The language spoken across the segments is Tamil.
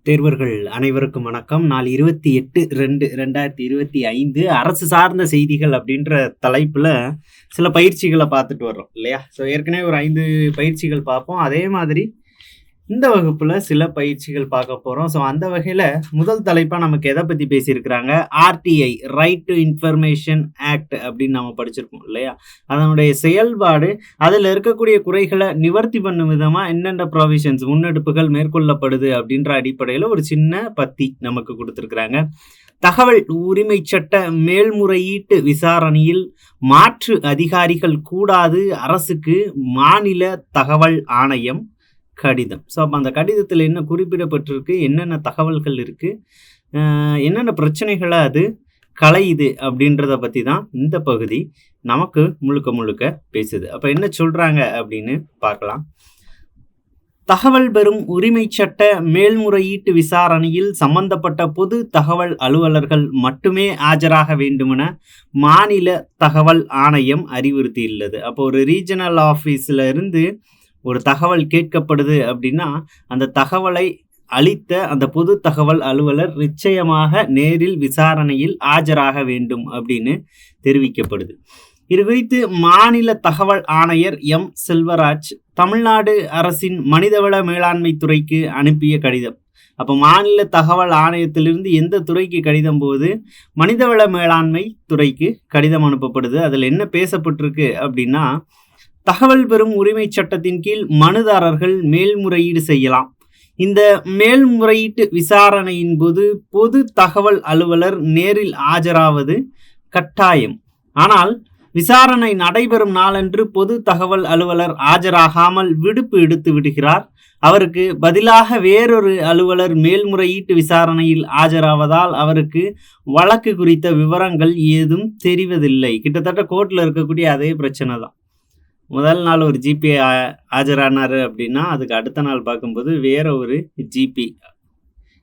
தேர்வர்கள் அனைவருக்கும் வணக்கம். நாள் 28/2/2025 அரசு சார்ந்த செய்திகள் அப்படின்ற தலைப்புல சில பயிற்சிகளை பார்த்துட்டு வர்றோம் இல்லையா? ஸோ ஏற்கனவே ஒரு 5 பயிற்சிகள் பார்ப்போம். அதே மாதிரி இந்த வகுப்புல சில பயிற்சிகள் பார்க்க போறோம். ஸோ அந்த வகையில முதல் தலைப்பா நமக்கு எதை பத்தி பேசியிருக்கிறாங்க? RTI, right to information act அப்படின்னு நம்ம படிச்சிருக்கோம் இல்லையா? அதனுடைய செயல்பாடு, அதில் இருக்கக்கூடிய குறைகளை நிவர்த்தி பண்ணும் விதமா என்னென்ன ப்ரொவிஷன்ஸ், முன்னெடுப்புகள் மேற்கொள்ளப்படுது அப்படின்ற அடிப்படையில் ஒரு சின்ன பத்தி நமக்கு கொடுத்துருக்குறாங்க. தகவல் உரிமை சட்ட மேல்முறையீட்டு விசாரணையில் மாற்று அதிகாரிகள் கூடாது, அரசுக்கு மாநில தகவல் ஆணையம் கடிதம். ஸோ அப்போ அந்த கடிதத்தில் என்ன குறிப்பிடப்பட்டிருக்கு, என்னென்ன தகவல்கள் இருக்குது, என்னென்ன பிரச்சனைகளை அது களையுது அப்படின்றத பற்றி தான் இந்த பகுதி நமக்கு முழுக்க முழுக்க பேசுது. அப்போ என்ன சொல்கிறாங்க அப்படின்னு பார்க்கலாம். தகவல் பெறும் உரிமை சட்ட மேல்முறையீட்டு விசாரணையில் சம்பந்தப்பட்ட பொது தகவல் அலுவலர்கள் மட்டுமே ஆஜராக வேண்டுமென மாநில தகவல் ஆணையம் அறிவுறுத்தியுள்ளது. அப்போ ஒரு ரீஜனல் ஆஃபீஸில் இருந்து ஒரு தகவல் கேட்கப்படுது அப்படின்னா அந்த தகவலை அளித்த அந்த பொது தகவல் அலுவலர் நிச்சயமாக நேரில் விசாரணையில் ஆஜராக வேண்டும் அப்படின்னு தெரிவிக்கப்படுது. இது குறித்து மாநில தகவல் ஆணையர் எம் செல்வராஜ் தமிழ்நாடு அரசின் மனிதவள மேலாண்மை துறைக்கு அனுப்பிய கடிதம். அப்போ மாநில தகவல் ஆணையத்திலிருந்து எந்த துறைக்கு கடிதம் போகுது? மனிதவள மேலாண்மை துறைக்கு கடிதம் அனுப்பப்படுது. அதில் என்ன பேசப்பட்டிருக்கு அப்படின்னா, தகவல் பெறும் உரிமை சட்டத்தின் கீழ் மனுதாரர்கள் மேல்முறையீடு செய்யலாம். இந்த மேல்முறையீட்டு விசாரணையின் போது பொது தகவல் அலுவலர் நேரில் ஆஜராவது கட்டாயம். ஆனால் விசாரணை நடைபெறும் நாளன்று பொது தகவல் அலுவலர் ஆஜராகாமல் விடுப்பு எடுத்து விடுகிறார். அவருக்கு பதிலாக வேறொரு அலுவலர் மேல்முறையீட்டு விசாரணையில் ஆஜராவதால் அவருக்கு வழக்கு குறித்த விவரங்கள் ஏதும் தெரிவதில்லை. கிட்டத்தட்ட கோர்ட்டில் இருக்கக்கூடிய அதே பிரச்சனை தான். முதல் நாள் ஒரு ஜிபி ஆஜரானார் அப்படின்னா அதுக்கு அடுத்த நாள் பார்க்கும்போது வேற ஒரு ஜிபி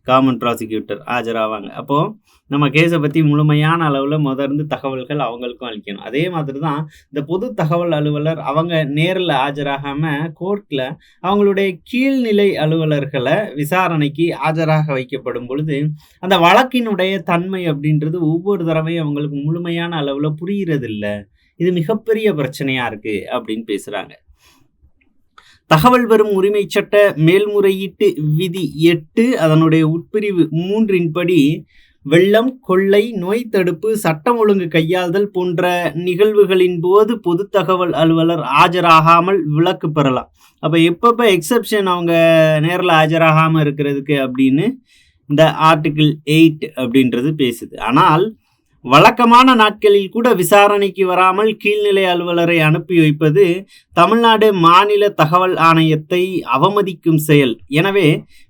காமன் ப்ராசிக்யூட்டர் ஆஜராவாங்க. அப்போது நம்ம கேஸை பற்றி முழுமையான அளவில் முதர்ந்து தகவல்கள் அவங்களுக்கும் அளிக்கணும். அதே மாதிரி தான் இந்த பொது தகவல் அலுவலர் அவங்க நேரில் ஆஜராகாமல் கோர்ட்டில் அவங்களுடைய கீழ்நிலை அலுவலர்களை விசாரணைக்கு ஆஜராக வைக்கப்படும் பொழுது அந்த வழக்கினுடைய தன்மை அப்படின்றது ஒவ்வொரு தடவையும் அவங்களுக்கு முழுமையான அளவில் புரிகிறதில்லை. இது மிகப்பெரிய பிரச்சனையா இருக்கு அப்படின்னு பேசுறாங்க. தகவல் பெறும் உரிமை சட்ட மேல்முறையீட்டு விதி 8 அதனுடைய உட்பிரிவு 3 படி வெள்ளம், கொள்ளை, நோய் தடுப்பு, சட்டம் ஒழுங்கு கையாளுதல் போன்ற நிகழ்வுகளின் போது பொது தகவல் அலுவலர் ஆஜராகாமல் விலக்கு பெறலாம். அப்போ எப்பப்போ எக்ஸப்ஷன் அவங்க நேரில் ஆஜராகாமல் இருக்கிறதுக்கு அப்படின்னு இந்த ஆர்டிகிள் 8 அப்படின்றது பேசுது. ஆனால் வழக்கமான நாட்களில் கூட விசாரணைக்கு வராமல் கீழ்நிலை அலுவலரை அனுப்பி வைப்பது தமிழ்நாடு மாநில தகவல் ஆணையத்தை அவமதிக்கும் செயல். எனவே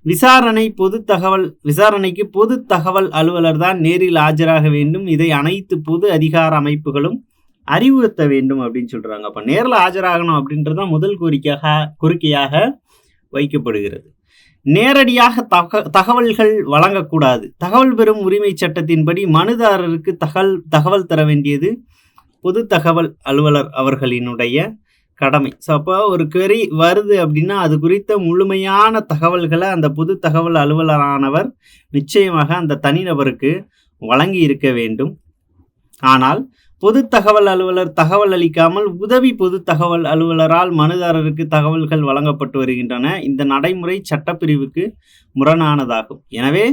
விசாரணைக்கு பொது தகவல் அலுவலர் தான் நேரில் ஆஜராக வேண்டும். இதை அனைத்து பொது அதிகார அமைப்புகளும் அறிவுறுத்த வேண்டும் அப்படின்னு சொல்றாங்க. அப்ப நேரில் ஆஜராகணும் அப்படின்றதான் முதல் கோரிக்கையாக வைக்கப்படுகிறது. நேரடியாக தகவல்கள் வழங்கக்கூடாது. தகவல் பெறும் உரிமை சட்டத்தின்படி மனுதாரருக்கு தகவல் தர வேண்டியது பொது தகவல் அலுவலர் அவர்களினுடைய கடமை. ஸோ அப்போ ஒரு query வருது அப்படின்னா அது குறித்த முழுமையான தகவல்களை அந்த பொது தகவல் அலுவலரானவர் நிச்சயமாக அந்த தனிநபருக்கு வழங்கி இருக்க வேண்டும். ஆனால் பொது தகவல் அலுவலர் தகவல் அளிக்காமல் உதவி பொது தகவல் அலுவலரால் மனுதாரருக்கு தகவல்கள் வழங்கப்பட்டு வருகின்றன. இந்த நடைமுறை சட்டப்பிரிவுக்கு முரணானதாகும். எனவே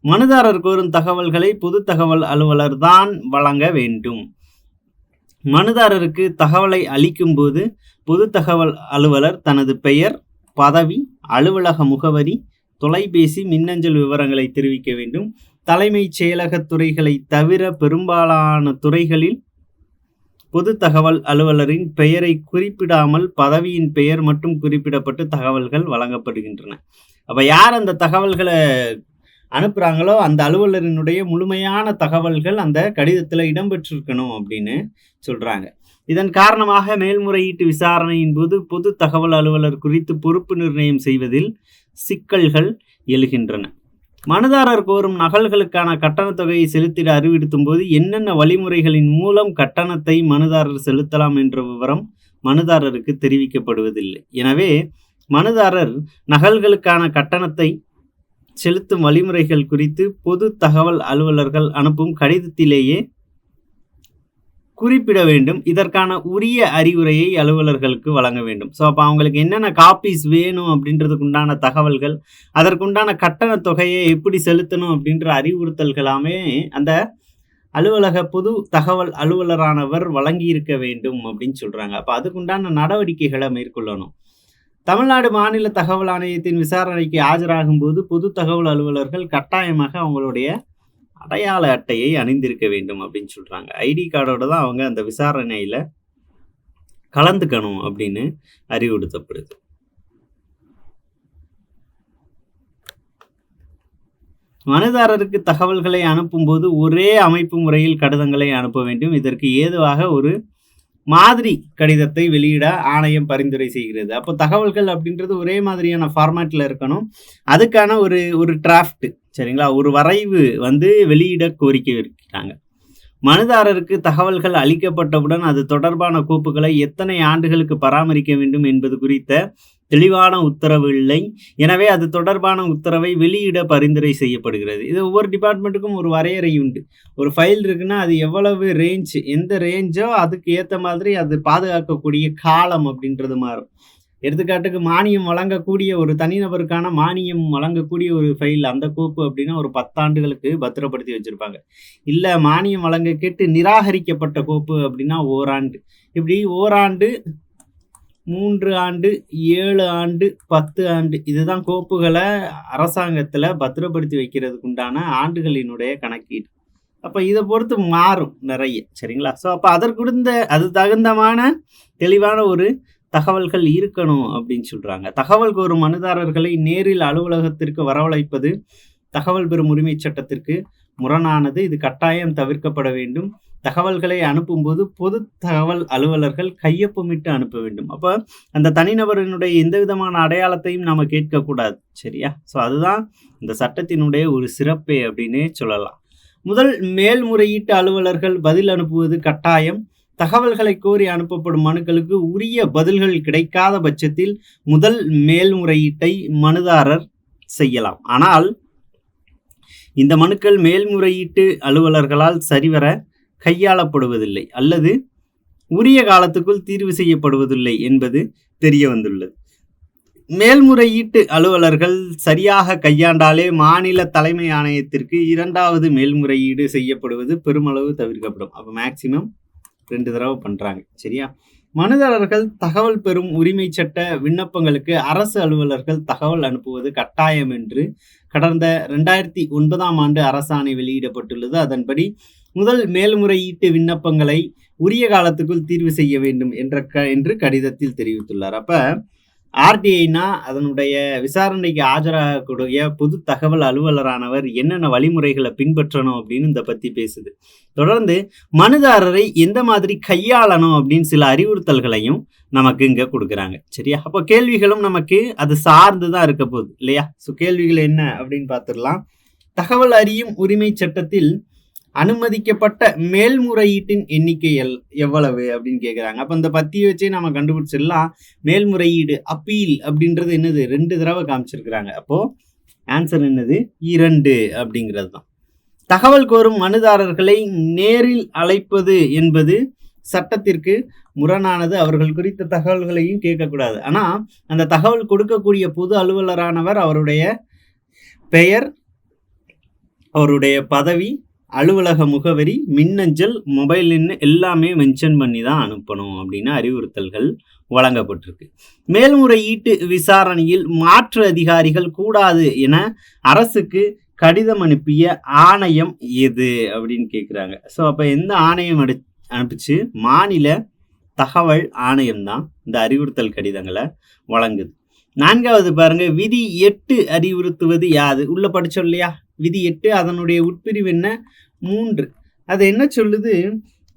மனுதாரர் கோரும் தகவல்களை பொது தகவல் அலுவலர் தான் வழங்க வேண்டும். மனுதாரருக்கு தகவலை அளிக்கும் போது பொது தகவல் அலுவலர் தனது பெயர், பதவி, அலுவலக முகவரி, தொலைபேசி, மின்னஞ்சல் விவரங்களை தெரிவிக்க வேண்டும். தலைமைச் செயலக துறைகளை தவிர பெரும்பாலான துறைகளில் பொது தகவல் அலுவலரின் பெயரை குறிப்பிடாமல் பதவியின் பெயர் மட்டும் குறிப்பிடப்பட்டு தகவல்கள் வழங்கப்படுகின்றன. அப்போ யார் அந்த தகவல்களை அனுப்புகிறாங்களோ அந்த அலுவலரினுடைய முழுமையான தகவல்கள் அந்த கடிதத்தில் இடம்பெற்றிருக்கணும் அப்படின்னு சொல்கிறாங்க. இதன் காரணமாக மேல்முறையீட்டு விசாரணையின் போது பொது தகவல் அலுவலர் குறித்து பொறுப்பு நிர்ணயம் செய்வதில் சிக்கல்கள் எழுகின்றன. மனுதாரர் கோரும் நகல்களுக்கான கட்டணத் தொகையை செலுத்திட அறிவுறுத்தும் போது என்னென்ன வழிமுறைகளின் மூலம் கட்டணத்தை மனுதாரர் செலுத்தலாம் என்ற விவரம் மனுதாரருக்கு தெரிவிக்கப்படுவதில்லை. எனவே மனுதாரர் நகல்களுக்கான கட்டணத்தை செலுத்தும் வழிமுறைகள் குறித்து பொது தகவல் அலுவலர்கள் அனுப்பும் கடிதத்திலேயே குறிப்பிட வேண்டும். இதற்கான உரிய அறிவுரையை அலுவலர்களுக்கு வழங்க வேண்டும். ஸோ அப்போ அவங்களுக்கு என்னென்ன காப்பீஸ் வேணும் அப்படின்றதுக்கு உண்டான தகவல்கள், அதற்குண்டான கட்டண தொகையை எப்படி செலுத்தணும் அப்படின்ற அறிவுறுத்தல்களாமே அந்த அலுவலக பொது தகவல் அலுவலரானவர் வழங்கியிருக்க வேண்டும் அப்படின்னு சொல்றாங்க. அப்போ அதுக்குண்டான நடவடிக்கைகளை மேற்கொள்ளணும். தமிழ்நாடு மாநில தகவல் ஆணையத்தின் விசாரணைக்கு ஆஜராகும் போது பொது தகவல் அலுவலர்கள் கட்டாயமாக அவங்களுடைய அடையாள அட்டையை அணிந்திருக்க வேண்டும் அப்படின்னு சொல்றாங்க. ஐடி கார்டோட தான் அவங்க அந்த விசாரணையில கலந்துக்கணும் அப்படின்னு அறிவுறுத்தப்படுது. மனுதாரருக்கு தகவல்களை அனுப்பும்போது ஒரே அமைப்பு முறையில் கடிதங்களை அனுப்ப வேண்டும். இதற்கு ஏதுவாக ஒரு மாதிரி கடிதத்தை வெளியிட ஆணையம் பரிந்துரை செய்கிறது. அப்போ தகவல்கள் அப்படின்றது ஒரே மாதிரியான ஃபார்மேட்ல இருக்கணும். அதுக்கான ஒரு டிராஃப்ட், சரிங்களா, ஒரு வரைவு வெளியிட கோரிக்கை வைக்கிறாங்க. மனுதாரருக்கு தகவல்கள் அளிக்கப்பட்டவுடன் அது தொடர்பான கோப்புகளை எத்தனை ஆண்டுகளுக்கு பராமரிக்க வேண்டும் என்பது குறித்த தெளிவான உத்தரவு இல்லை. எனவே அது தொடர்பான உத்தரவை வெளியிட பரிந்துரை செய்யப்படுகிறது. இது ஒவ்வொரு டிபார்ட்மெண்ட்டுக்கும் ஒரு வரையறை உண்டு. ஒரு ஃபைல் இருக்குன்னா அது எவ்வளவு ரேஞ்ச், எந்த ரேஞ்சோ அதுக்கு ஏற்ற மாதிரி அது பாதுகாக்கக்கூடிய காலம் அப்படின்றது மாறும். எடுத்துக்காட்டுக்கு மானியம் வழங்கக்கூடிய ஒரு தனிநபருக்கான மானியம் வழங்கக்கூடிய ஒரு ஃபைல், அந்த கோப்பு அப்படின்னா ஒரு 10 ஆண்டுகளுக்கு பத்திரப்படுத்தி வச்சிருப்பாங்க. இல்லை மானியம் வழங்க கேட்டு நிராகரிக்கப்பட்ட கோப்பு அப்படின்னா ஓராண்டு. இப்படி ஓராண்டு, 3 ஆண்டு, 7 ஆண்டு, 10 ஆண்டு, இதுதான் கோப்புகளை அரசாங்கத்தில் பத்திரப்படுத்தி வைக்கிறதுக்கு உண்டான ஆண்டுகளினுடைய கணக்கீடு. அப்போ இதை பொறுத்து மாறும் நிறைய, சரிங்களா. ஸோ அப்போ அது தகுந்தமான தெளிவான ஒரு தகவல்கள் இருக்கணும் அப்படின்னு சொல்றாங்க. தகவல் கோரும் மனுதாரர்களை நேரில் அலுவலகத்திற்கு வரவழைப்பது தகவல் பெறும் உரிமை சட்டத்திற்கு முரணானது. இது கட்டாயம் தவிர்க்கப்பட வேண்டும். தகவல்களை அனுப்பும்போது பொது தகவல் அலுவலர்கள் கையொப்பமிட்டு அனுப்ப வேண்டும். அப்போ அந்த தனிநபரினுடைய எந்த விதமான அடையாளத்தையும் நாம கேட்கக்கூடாது, சரியா. ஸோ அதுதான் இந்த சட்டத்தினுடைய ஒரு சிறப்பே அப்படின்னே சொல்லலாம். முதல் மேல்முறையீட்டு அலுவலர்கள் பதில் அனுப்புவது கட்டாயம். தகவல்களை கோரி அனுப்பப்படும் மனுக்களுக்கு உரிய பதில்கள் கிடைக்காத பட்சத்தில் முதல் மேல்முறையீட்டை மனுதாரர் செய்யலாம். ஆனால் இந்த மனுக்கள் மேல்முறையீட்டு அலுவலர்களால் சரிவர கையாளப்படுவதில்லை அல்லது உரிய காலத்துக்குள் தீர்வு செய்யப்படுவதில்லை என்பது தெரிய வந்துள்ளது. மேல்முறையீட்டு அலுவலர்கள் சரியாக கையாண்டாலே மாநில தலைமை ஆணையத்திற்கு 2வது மேல்முறையீடு செய்யப்படுவது பெருமளவு தவிர்க்கப்படும். அப்போ மேக்சிமம் 2 தடவை பண்றாங்க, சரியா. மனுதாரர்கள் தகவல் பெறும் உரிமை சட்ட விண்ணப்பங்களுக்கு அரசு அலுவலர்கள் தகவல் அனுப்புவது கட்டாயம் என்று கடந்த 2009ஆம் ஆண்டு அரசாணை வெளியிடப்பட்டுள்ளது. அதன்படி முதல் மேல்முறையீட்டு விண்ணப்பங்களை உரிய காலத்துக்குள் தீர்வு செய்ய வேண்டும் என்று கடிதத்தில் தெரிவித்துள்ளார். அப்ப ஆர்டிஐனா அதனுடைய விசாரணைக்கு ஆஜராகக்கூடிய பொது தகவல் அலுவலரானவர் என்னென்ன வழிமுறைகளை பின்பற்றணும் அப்படின்னு இந்த பத்தி பேசுது. தொடர்ந்து மனுதாரரை எந்த மாதிரி கையாளணும் அப்படின்னு சில அறிவுறுத்தல்களையும் நமக்கு இங்க கொடுக்குறாங்க, சரியா. அப்போ கேள்விகளும் நமக்கு அது சார்ந்துதான் இருக்க போகுது இல்லையா. ஸோ கேள்விகள் என்ன அப்படின்னு பார்த்துடலாம். தகவல் அறியும் உரிமை சட்டத்தில் அனுமதிக்கப்பட்ட மேல்முறையீட்டின் எண்ணிக்கை எவ்வளவு அப்படின்னு கேட்குறாங்க. அப்போ இந்த பத்தியை வச்சே நம்ம கண்டுபிடிச்சிடலாம். மேல்முறையீடு அப்பீல் அப்படின்றது என்னது, 2 தடவை காமிச்சிருக்கிறாங்க. அப்போ ஆன்சர் என்னது, 2 அப்படிங்கிறது தான். தகவல் கோரும் மனுதாரர்களை நேரில் அழைப்பது என்பது சட்டத்திற்கு முரணானது. அவர்கள் குறித்த தகவல்களையும் கேட்கக்கூடாது. ஆனா அந்த தகவல் கொடுக்கக்கூடிய பொது அலுவலரானவர் அவருடைய பெயர், அவருடைய பதவி, அலுவலக முகவரி, மின்னஞ்சல், மொபைல் எண் எல்லாமே மென்ஷன் பண்ணி தான் அனுப்பணும் அப்படின்னு அறிவுறுத்தல்கள் வழங்கப்பட்டிருக்கு. மேல்முறையீட்டு விசாரணையில் மாற்று அதிகாரிகள் கூடாது என அரசுக்கு கடிதம் அனுப்பிய ஆணையம் எது அப்படின்னு கேட்குறாங்க. ஸோ அப்போ எந்த ஆணையம் அனுப்பிச்சு, மாநில தகவல் ஆணையம் தான் இந்த அறிவுறுத்தல் கடிதங்களை வழங்குது. 4வது பாருங்க, விதி 8 அறிவுறுத்துவது யாது. உள்ள படிச்சோம் இல்லையா, விதி 8 அதனுடைய உட்பிரிவு என்ன, 3. அது என்ன சொல்லுது,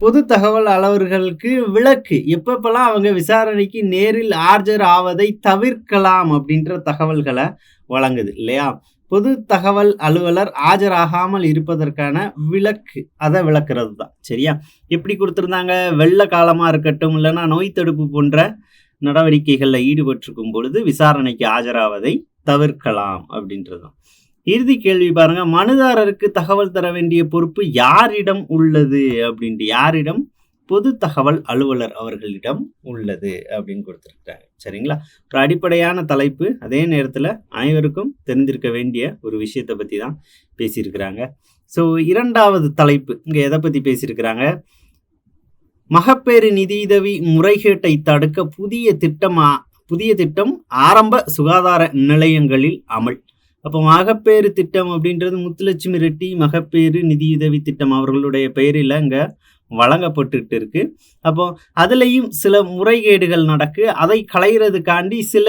பொது தகவல் அலுவலர்களுக்கு விலக்கு, எப்பப்பெல்லாம் அவங்க விசாரணைக்கு நேரில் ஆஜர் ஆவதை தவிர்க்கலாம் அப்படின்ற தகவல்களை வழங்குது இல்லையா. பொது தகவல் அலுவலர் ஆஜராகாமல் இருப்பதற்கான விலக்கு, அதை விளக்குறது தான், சரியா. எப்படி கொடுத்துருந்தாங்க, வெள்ள காலமா இருக்கட்டும் இல்லைன்னா நோய் தடுப்பு போன்ற நடவடிக்கைகளில் ஈடுபட்டிருக்கும் பொழுது விசாரணைக்கு ஆஜராவதை தவிர்க்கலாம் அப்படின்றதுதான். இறுதி கேள்வி பாருங்க, மனுதாரருக்கு தகவல் தர வேண்டிய பொறுப்பு யாரிடம் உள்ளது அப்படின்ட்டு. யாரிடம்? பொது தகவல் அலுவலர் அவர்களிடம் உள்ளது அப்படின்னு கொடுத்திருக்கிறாங்க. சரிங்களா? ஒரு அடிப்படையான தலைப்பு, அதே நேரத்துல அனைவருக்கும் தெரிந்திருக்க வேண்டிய ஒரு விஷயத்தை பத்தி தான் பேசியிருக்கிறாங்க. ஸோ 2வது தலைப்பு இங்க எதை பத்தி பேசியிருக்கிறாங்க? மகப்பேறு நிதியுதவி முறைகேட்டை தடுக்க புதிய திட்டம் ஆரம்ப சுகாதார நிலையங்களில் அமல். அப்போ மகப்பேறு திட்டம் அப்படின்றது முத்துலட்சுமி ரெட்டி மகப்பேறு நிதியுதவி திட்டம் அவர்களுடைய பெயரில் இங்க வழங்கப்பட்டுட்டு இருக்கு. அப்போ அதுலயும் சில முறைகேடுகள் நடக்கு. அதை களைகிறதுக்காண்டி சில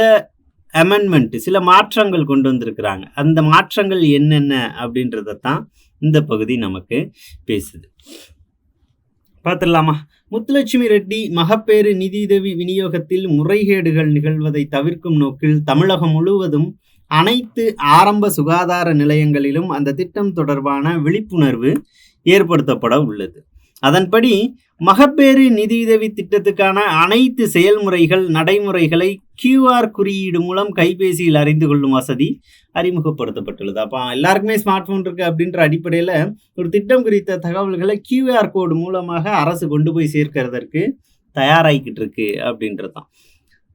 அமெண்ட்மெண்ட், சில மாற்றங்கள் கொண்டு வந்திருக்கிறாங்க. அந்த மாற்றங்கள் என்னென்ன அப்படின்றதான் இந்த பகுதி நமக்கு பேசுது. பார்த்துடலாமா? முத்துலட்சுமி ரெட்டி மகப்பேறு நிதியுதவி விநியோகத்தில் முறைகேடுகள் நிகழ்வதை தவிர்க்கும் நோக்கில் தமிழகம் முழுவதும் அனைத்து ஆரம்ப சுகாதார நிலையங்களிலும் அந்த திட்டம் தொடர்பான விழிப்புணர்வு ஏற்படுத்தப்பட உள்ளது. அதன்படி மகப்பேறு நிதியுதவி திட்டத்துக்கான அனைத்து செயல்முறைகள், நடைமுறைகளை QR குறியீடு மூலம் கைபேசியில் அறிந்து கொள்ளும் வசதி அறிமுகப்படுத்தப்பட்டுள்ளது. அப்போ எல்லாருக்குமே ஸ்மார்ட் போன் இருக்கு அப்படின்ற அடிப்படையில் ஒரு திட்டம் குறித்த தகவல்களை QR கோடு மூலமாக அரசு கொண்டு போய் சேர்க்கிறதற்கு தயாராகிக்கிட்டு இருக்கு அப்படின்றதான்.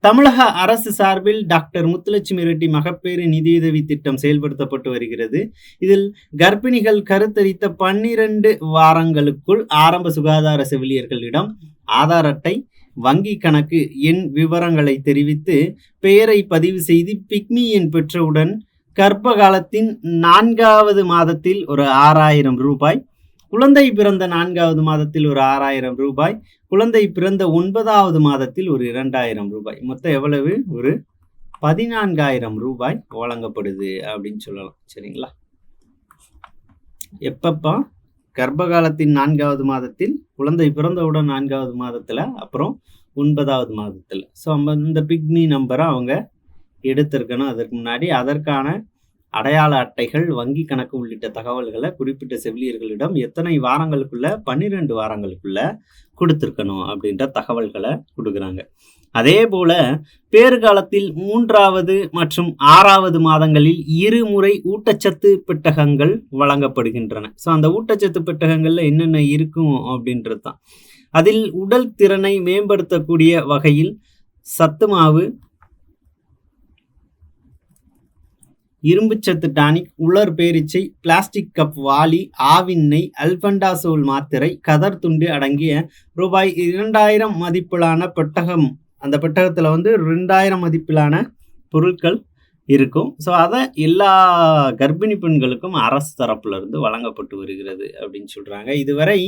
தமிழக அரசு சார்பில் டாக்டர் முத்துலட்சுமி ரெட்டி மகப்பேறு நிதியுதவி திட்டம் செயல்படுத்தப்பட்டு வருகிறது. இதில் கர்ப்பிணிகள் கருத்தரித்த 12 வாரங்களுக்குள் ஆரம்ப சுகாதார செவிலியர்களிடம் ஆதார் அட்டை, வங்கி கணக்கு எண் விவரங்களை தெரிவித்து பெயரை பதிவு செய்து பிக்மி எண் பெற்றவுடன் கர்ப்ப காலத்தின் 4வது மாதத்தில் ஒரு 6000 ரூபாய், குழந்தை பிறந்த 4வது மாதத்தில் ஒரு 6000 ரூபாய், குழந்தை பிறந்த 9வது மாதத்தில் ஒரு 2000 ரூபாய், மொத்தம் எவ்வளவு? ஒரு 14000 ரூபாய் வழங்கப்படுது அப்படின்னு சொல்லலாம். சரிங்களா? எப்பப்பா? கர்ப்ப காலத்தின் 4வது மாதத்தில், குழந்தை பிறந்தவுடன் 4வது மாதத்துல, அப்புறம் 9வது மாதத்துல. ஸோ இந்த பிக்மி நம்பரை அவங்க எடுத்திருக்கணும். அதற்கு முன்னாடி அதற்கான அடையாள அட்டைகள், வங்கி கணக்கு உள்ளிட்ட தகவல்களை குறிப்பிட்ட செவிலியர்களிடம் எத்தனை வாரங்களுக்குள்ள? 12 வாரங்களுக்குள்ள கொடுத்திருக்கணும் அப்படின்ற தகவல்களை கொடுக்குறாங்க. அதே போல பேறுகாலத்தில் 3வது மற்றும் 6வது மாதங்களில் 2 முறை ஊட்டச்சத்து பெட்டகங்கள் வழங்கப்படுகின்றன. ஸோ அந்த ஊட்டச்சத்து பெட்டகங்கள்ல என்னென்ன இருக்கும் அப்படின்றது தான். அதில் உடல் திறனை மேம்படுத்தக்கூடிய வகையில் சத்து மாவு, இரும்புச்சத்து டானிக், உலர் பேரிச்சை, பிளாஸ்டிக் கப் வாளி, ஆவின் நெய், அல்பெண்டாசோல் மாத்திரை, கதர் துண்டு அடங்கிய ரூபாய் 2000 மதிப்பிலான பெட்டகம். அந்த பெட்டகத்தில் 2000 மதிப்பிலான பொருட்கள் இருக்கும். ஸோ அதை எல்லா கர்ப்பிணி பெண்களுக்கும் அரசு தரப்புல இருந்து வழங்கப்பட்டு வருகிறது அப்படின்னு சொல்றாங்க. இதுவரை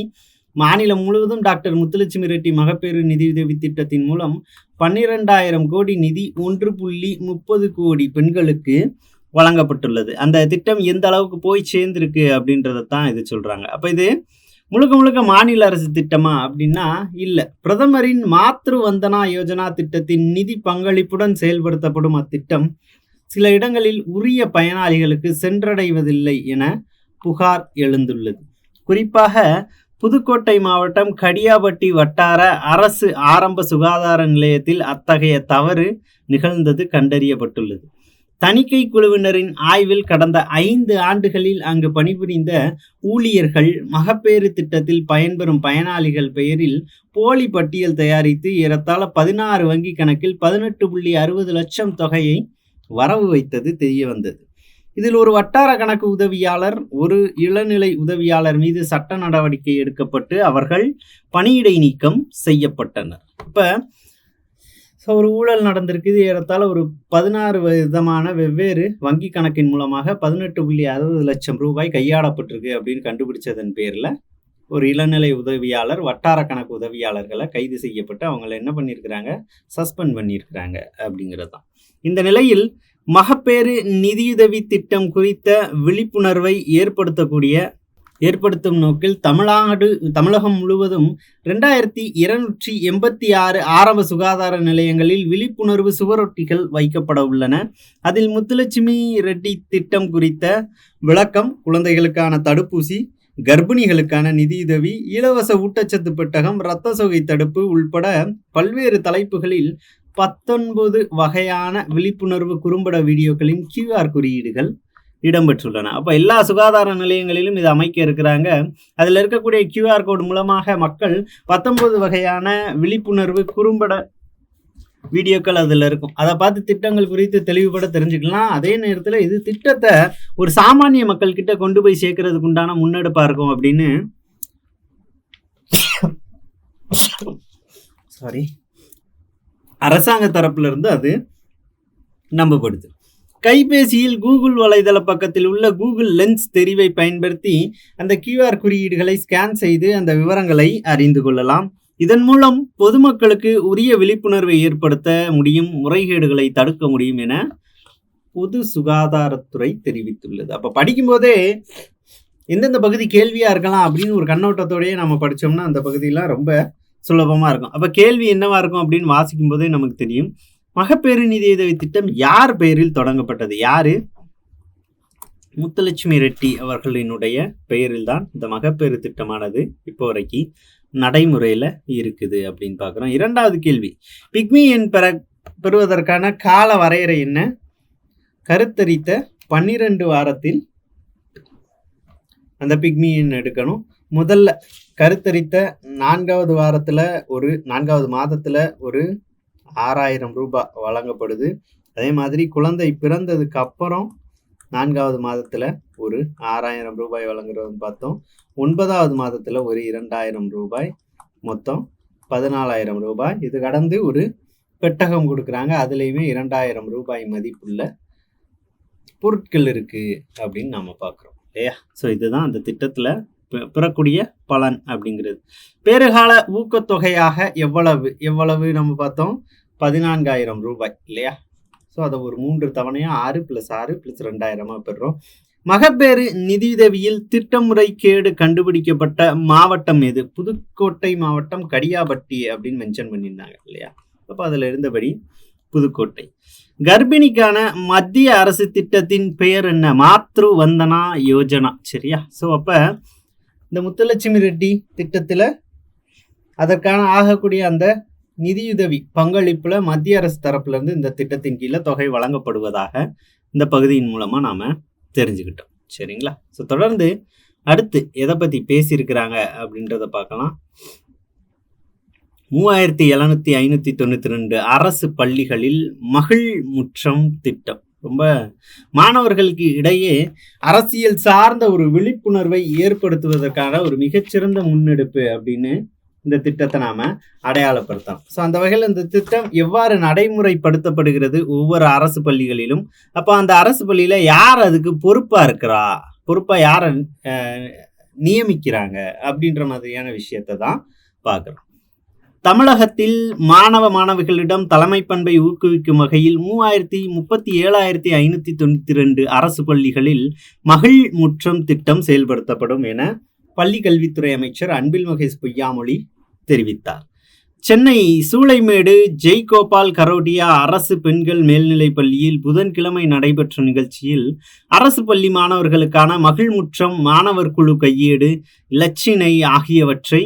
மாநிலம் முழுவதும் டாக்டர் முத்துலட்சுமி ரெட்டி மகப்பேறு நிதியுதவி திட்டத்தின் மூலம் 12,000 கோடி நிதி 1.30 கோடி பெண்களுக்கு வழங்கப்பட்டுள்ளது. அந்த திட்டம் எந்த அளவுக்கு போய் சேர்ந்திருக்கு அப்படின்றத தான் இது சொல்றாங்க. அப்ப இது முழுக்க முழுக்க மாநில அரசு திட்டமா அப்படின்னா இல்ல. பிரதமரின் மாத்ரு வந்தனா யோஜனா திட்டத்தின் நிதி பங்களிப்புடன் செயல்படுத்தப்படும் அத்திட்டம் சில இடங்களில் உரிய பயனாளிகளுக்கு சென்றடைவதில்லை என புகார் எழுந்துள்ளது. குறிப்பாக புதுக்கோட்டை மாவட்டம் கடியாபட்டி வட்டார அரசு ஆரம்ப சுகாதார நிலையத்தில் அத்தகைய தவறு நிகழ்ந்தது கண்டறியப்பட்டுள்ளது. தணிக்கை குழுவினரின் ஆய்வில் கடந்த 5 ஆண்டுகளில் அங்கு பணிபுரிந்த ஊழியர்கள் மகப்பேறு திட்டத்தில் பயன்பெறும் பயனாளிகள் பெயரில் போலி பட்டியல் தயாரித்து ஏறத்தாழ 16 வங்கி கணக்கில் 18.60 லட்சம் தொகையை வரவு வைத்தது தெரிய வந்தது. இதில் ஒரு வட்டார கணக்கு உதவியாளர், ஒரு இளநிலை உதவியாளர் மீது சட்ட நடவடிக்கை எடுக்கப்பட்டு அவர்கள் பணியிடை நீக்கம் செய்யப்பட்டனர். இப்ப ஒரு ஊழல் நடந்திருக்குது. ஏறத்தாழ ஒரு 16 விதமான வெவ்வேறு வங்கி கணக்கின் மூலமாக 18.60 லட்சம் ரூபாய் கையாடப்பட்டிருக்கு அப்படின்னு கண்டுபிடிச்சதன் பேர்ல ஒரு இளநிலை உதவியாளர், வட்டார கணக்கு உதவியாளர்களை கைது செய்யப்பட்டு அவங்களை என்ன பண்ணியிருக்கிறாங்க? சஸ்பெண்ட் பண்ணியிருக்கிறாங்க அப்படிங்கிறது தான். இந்த நிலையில் மகப்பேறு நிதியுதவி திட்டம் குறித்த விழிப்புணர்வை ஏற்படுத்தும் நோக்கில் தமிழகம் முழுவதும் 2286 ஆரம்ப சுகாதார நிலையங்களில் விழிப்புணர்வு சுவரொட்டிகள் வைக்கப்பட உள்ளன. அதில் முத்துலட்சுமி ரெட்டி திட்டம் குறித்த விளக்கம், குழந்தைகளுக்கான தடுப்பூசி, கர்ப்பிணிகளுக்கான நிதியுதவி, இலவச ஊட்டச்சத்து பெட்டகம், இரத்த சோகை தடுப்பு உள்பட பல்வேறு தலைப்புகளில் 19 வகையான விழிப்புணர்வு குறும்பட வீடியோக்களின் QR குறியீடுகள் இடம்பெற்றுள்ளன. அப்ப எல்லா சுகாதார நிலையங்களிலும் இது அமைக்க இருக்கிறாங்க. அதுல இருக்கக்கூடிய QR கோடு மூலமாக மக்கள் 19 வகையான விழிப்புணர்வு குறும்பட வீடியோக்கள் அதுல இருக்கும். அதை பார்த்து திட்டங்கள் குறித்து தெளிவுபட தெரிஞ்சுக்கலாம். அதே நேரத்துல இது திட்டத்தை ஒரு சாமானிய மக்கள் கிட்ட கொண்டு போய் சேர்க்கறதுக்கு உண்டான முன்னெடுப்பா இருக்கும் அப்படின்னு அரசாங்க தரப்புல இருந்து அது நம்பப்படுது. கைபேசியில் கூகுள் வலைதள பக்கத்தில் உள்ள கூகுள் லென்ஸ் தெரிவை பயன்படுத்தி அந்த QR குறியீடுகளை ஸ்கேன் செய்து அந்த விவரங்களை அறிந்து கொள்ளலாம். இதன் மூலம் பொதுமக்களுக்கு உரிய விழிப்புணர்வை ஏற்படுத்த முடியும், முறைகேடுகளை தடுக்க முடியும் என பொது சுகாதாரத்துறை தெரிவித்துள்ளது. அப்ப படிக்கும் போதே எந்தெந்த பகுதி கேள்வியா இருக்கலாம் அப்படின்னு ஒரு கண்ணோட்டத்தோடய நம்ம படிச்சோம்னா அந்த பகுதியெல்லாம் ரொம்ப சுலபமா இருக்கும். அப்ப கேள்வி என்னவா இருக்கும் அப்படின்னு வாசிக்கும் போதே நமக்கு தெரியும். மகப்பேறு நிதியுதவி திட்டம் யார் பெயரில் தொடங்கப்பட்டது? யாரு? முத்துலட்சுமி ரெட்டி அவர்களினுடைய பெயரில் தான் இந்த மகப்பேறு திட்டமானது இப்போ வரைக்கும் நடைமுறையில இருக்குது அப்படின்னு பார்க்குறோம். இரண்டாவது கேள்வி, பிக்மி எண் பெறுவதற்கான கால வரையறை என்ன? கருத்தரித்த 12 வாரத்தில் அந்த பிக்மி எண் எடுக்கணும். முதல்ல கருத்தரித்த 4வது வாரத்துல 4வது மாதத்துல ஒரு 6000 ரூபாய் வழங்கப்படுது. அதே மாதிரி குழந்தை பிறந்ததுக்கு அப்புறம் 4வது மாதத்துல ஒரு 6000 ரூபாய் வழங்குறதுன்னு பார்த்தோம். 9வது மாதத்துல ஒரு 2000 ரூபாய், மொத்தம் 14000 ரூபாய். இது கடந்து ஒரு பெட்டகம் கொடுக்குறாங்க. அதுலேயுமே 2000 ரூபாய் மதிப்புள்ள பொருட்கள் இருக்கு அப்படின்னு நாம பார்க்குறோம் இல்லையா? ஸோ இதுதான் அந்த திட்டத்துல பெறக்கூடிய பலன் அப்படிங்கிறது. பேறுகால ஊக்கத்தொகையாக எவ்வளவு நம்ம பார்த்தோம்? 14000 ரூபாய் இல்லையா? ஸோ அதை ஒரு 3 தவணையா 6 + 6 + 2000 பெறுறோம். மகப்பேறு நிதியுதவியில் திட்டமுறை கேடு கண்டுபிடிக்கப்பட்ட மாவட்டம் எது? புதுக்கோட்டை மாவட்டம் கடியாபட்டி அப்படின்னு மென்ஷன் பண்ணியிருந்தாங்க இல்லையா? அப்போ அதில் இருந்தபடி புதுக்கோட்டை. கர்ப்பிணிக்கான மத்திய அரசு திட்டத்தின் பெயர் என்ன? மாத்ரு வந்தனா யோஜனா. சரியா? ஸோ அப்போ இந்த முத்துலட்சுமி ரெட்டி திட்டத்தில் அதற்கான ஆகக்கூடிய அந்த நிதியுதவி பங்களிப்புல மத்திய அரசு தரப்புல இருந்து இந்த திட்டத்தின் கீழே தொகை வழங்கப்படுவதாக இந்த பகுதியின் மூலமா நாம தெரிஞ்சுக்கிட்டோம். சரிங்களா? ஸோ தொடர்ந்து அடுத்து எதை பத்தி பேசியிருக்கிறாங்க அப்படின்றத பார்க்கலாம். 3792 அரசு பள்ளிகளில் மகிழ் முற்றம் திட்டம். ரொம்ப மாணவர்களுக்கு இடையே அரசியல் சார்ந்த ஒரு விழிப்புணர்வை ஏற்படுத்துவதற்கான ஒரு மிகச்சிறந்த முன்னெடுப்பு அப்படின்னு இந்த திட்டத்தை நாம அடையாளப்படுத்தலாம். ஸோ அந்த வகையில் இந்த திட்டம் எவ்வாறு நடைமுறைப்படுத்தப்படுகிறது ஒவ்வொரு அரசு பள்ளிகளிலும், அப்போ அந்த அரசு பள்ளியில யார் அதுக்கு பொறுப்பா யாரை நியமிக்கிறாங்க அப்படின்ற மாதிரியான விஷயத்தை தான் பார்க்குறோம். தமிழகத்தில் மாணவிகளிடம் தலைமை பண்பை ஊக்குவிக்கும் வகையில் 37,592 அரசு பள்ளிகளில் மகிழ் முற்றம் திட்டம் செயல்படுத்தப்படும் என பள்ளி கல்வித்துறை அமைச்சர் அன்பில் மகேஷ் பொய்யாமொழி தெரிவித்தார். சென்னை சூளைமேடு ஜெய்கோபால் கரோடியா அரசு பெண்கள் மேல்நிலைப் பள்ளியில் புதன்கிழமை நடைபெற்ற நிகழ்ச்சியில் அரசு பள்ளி மாணவர்களுக்கான மகிழ்முற்றம் மாணவர் குழு கையேடு, இலச்சினை ஆகியவற்றை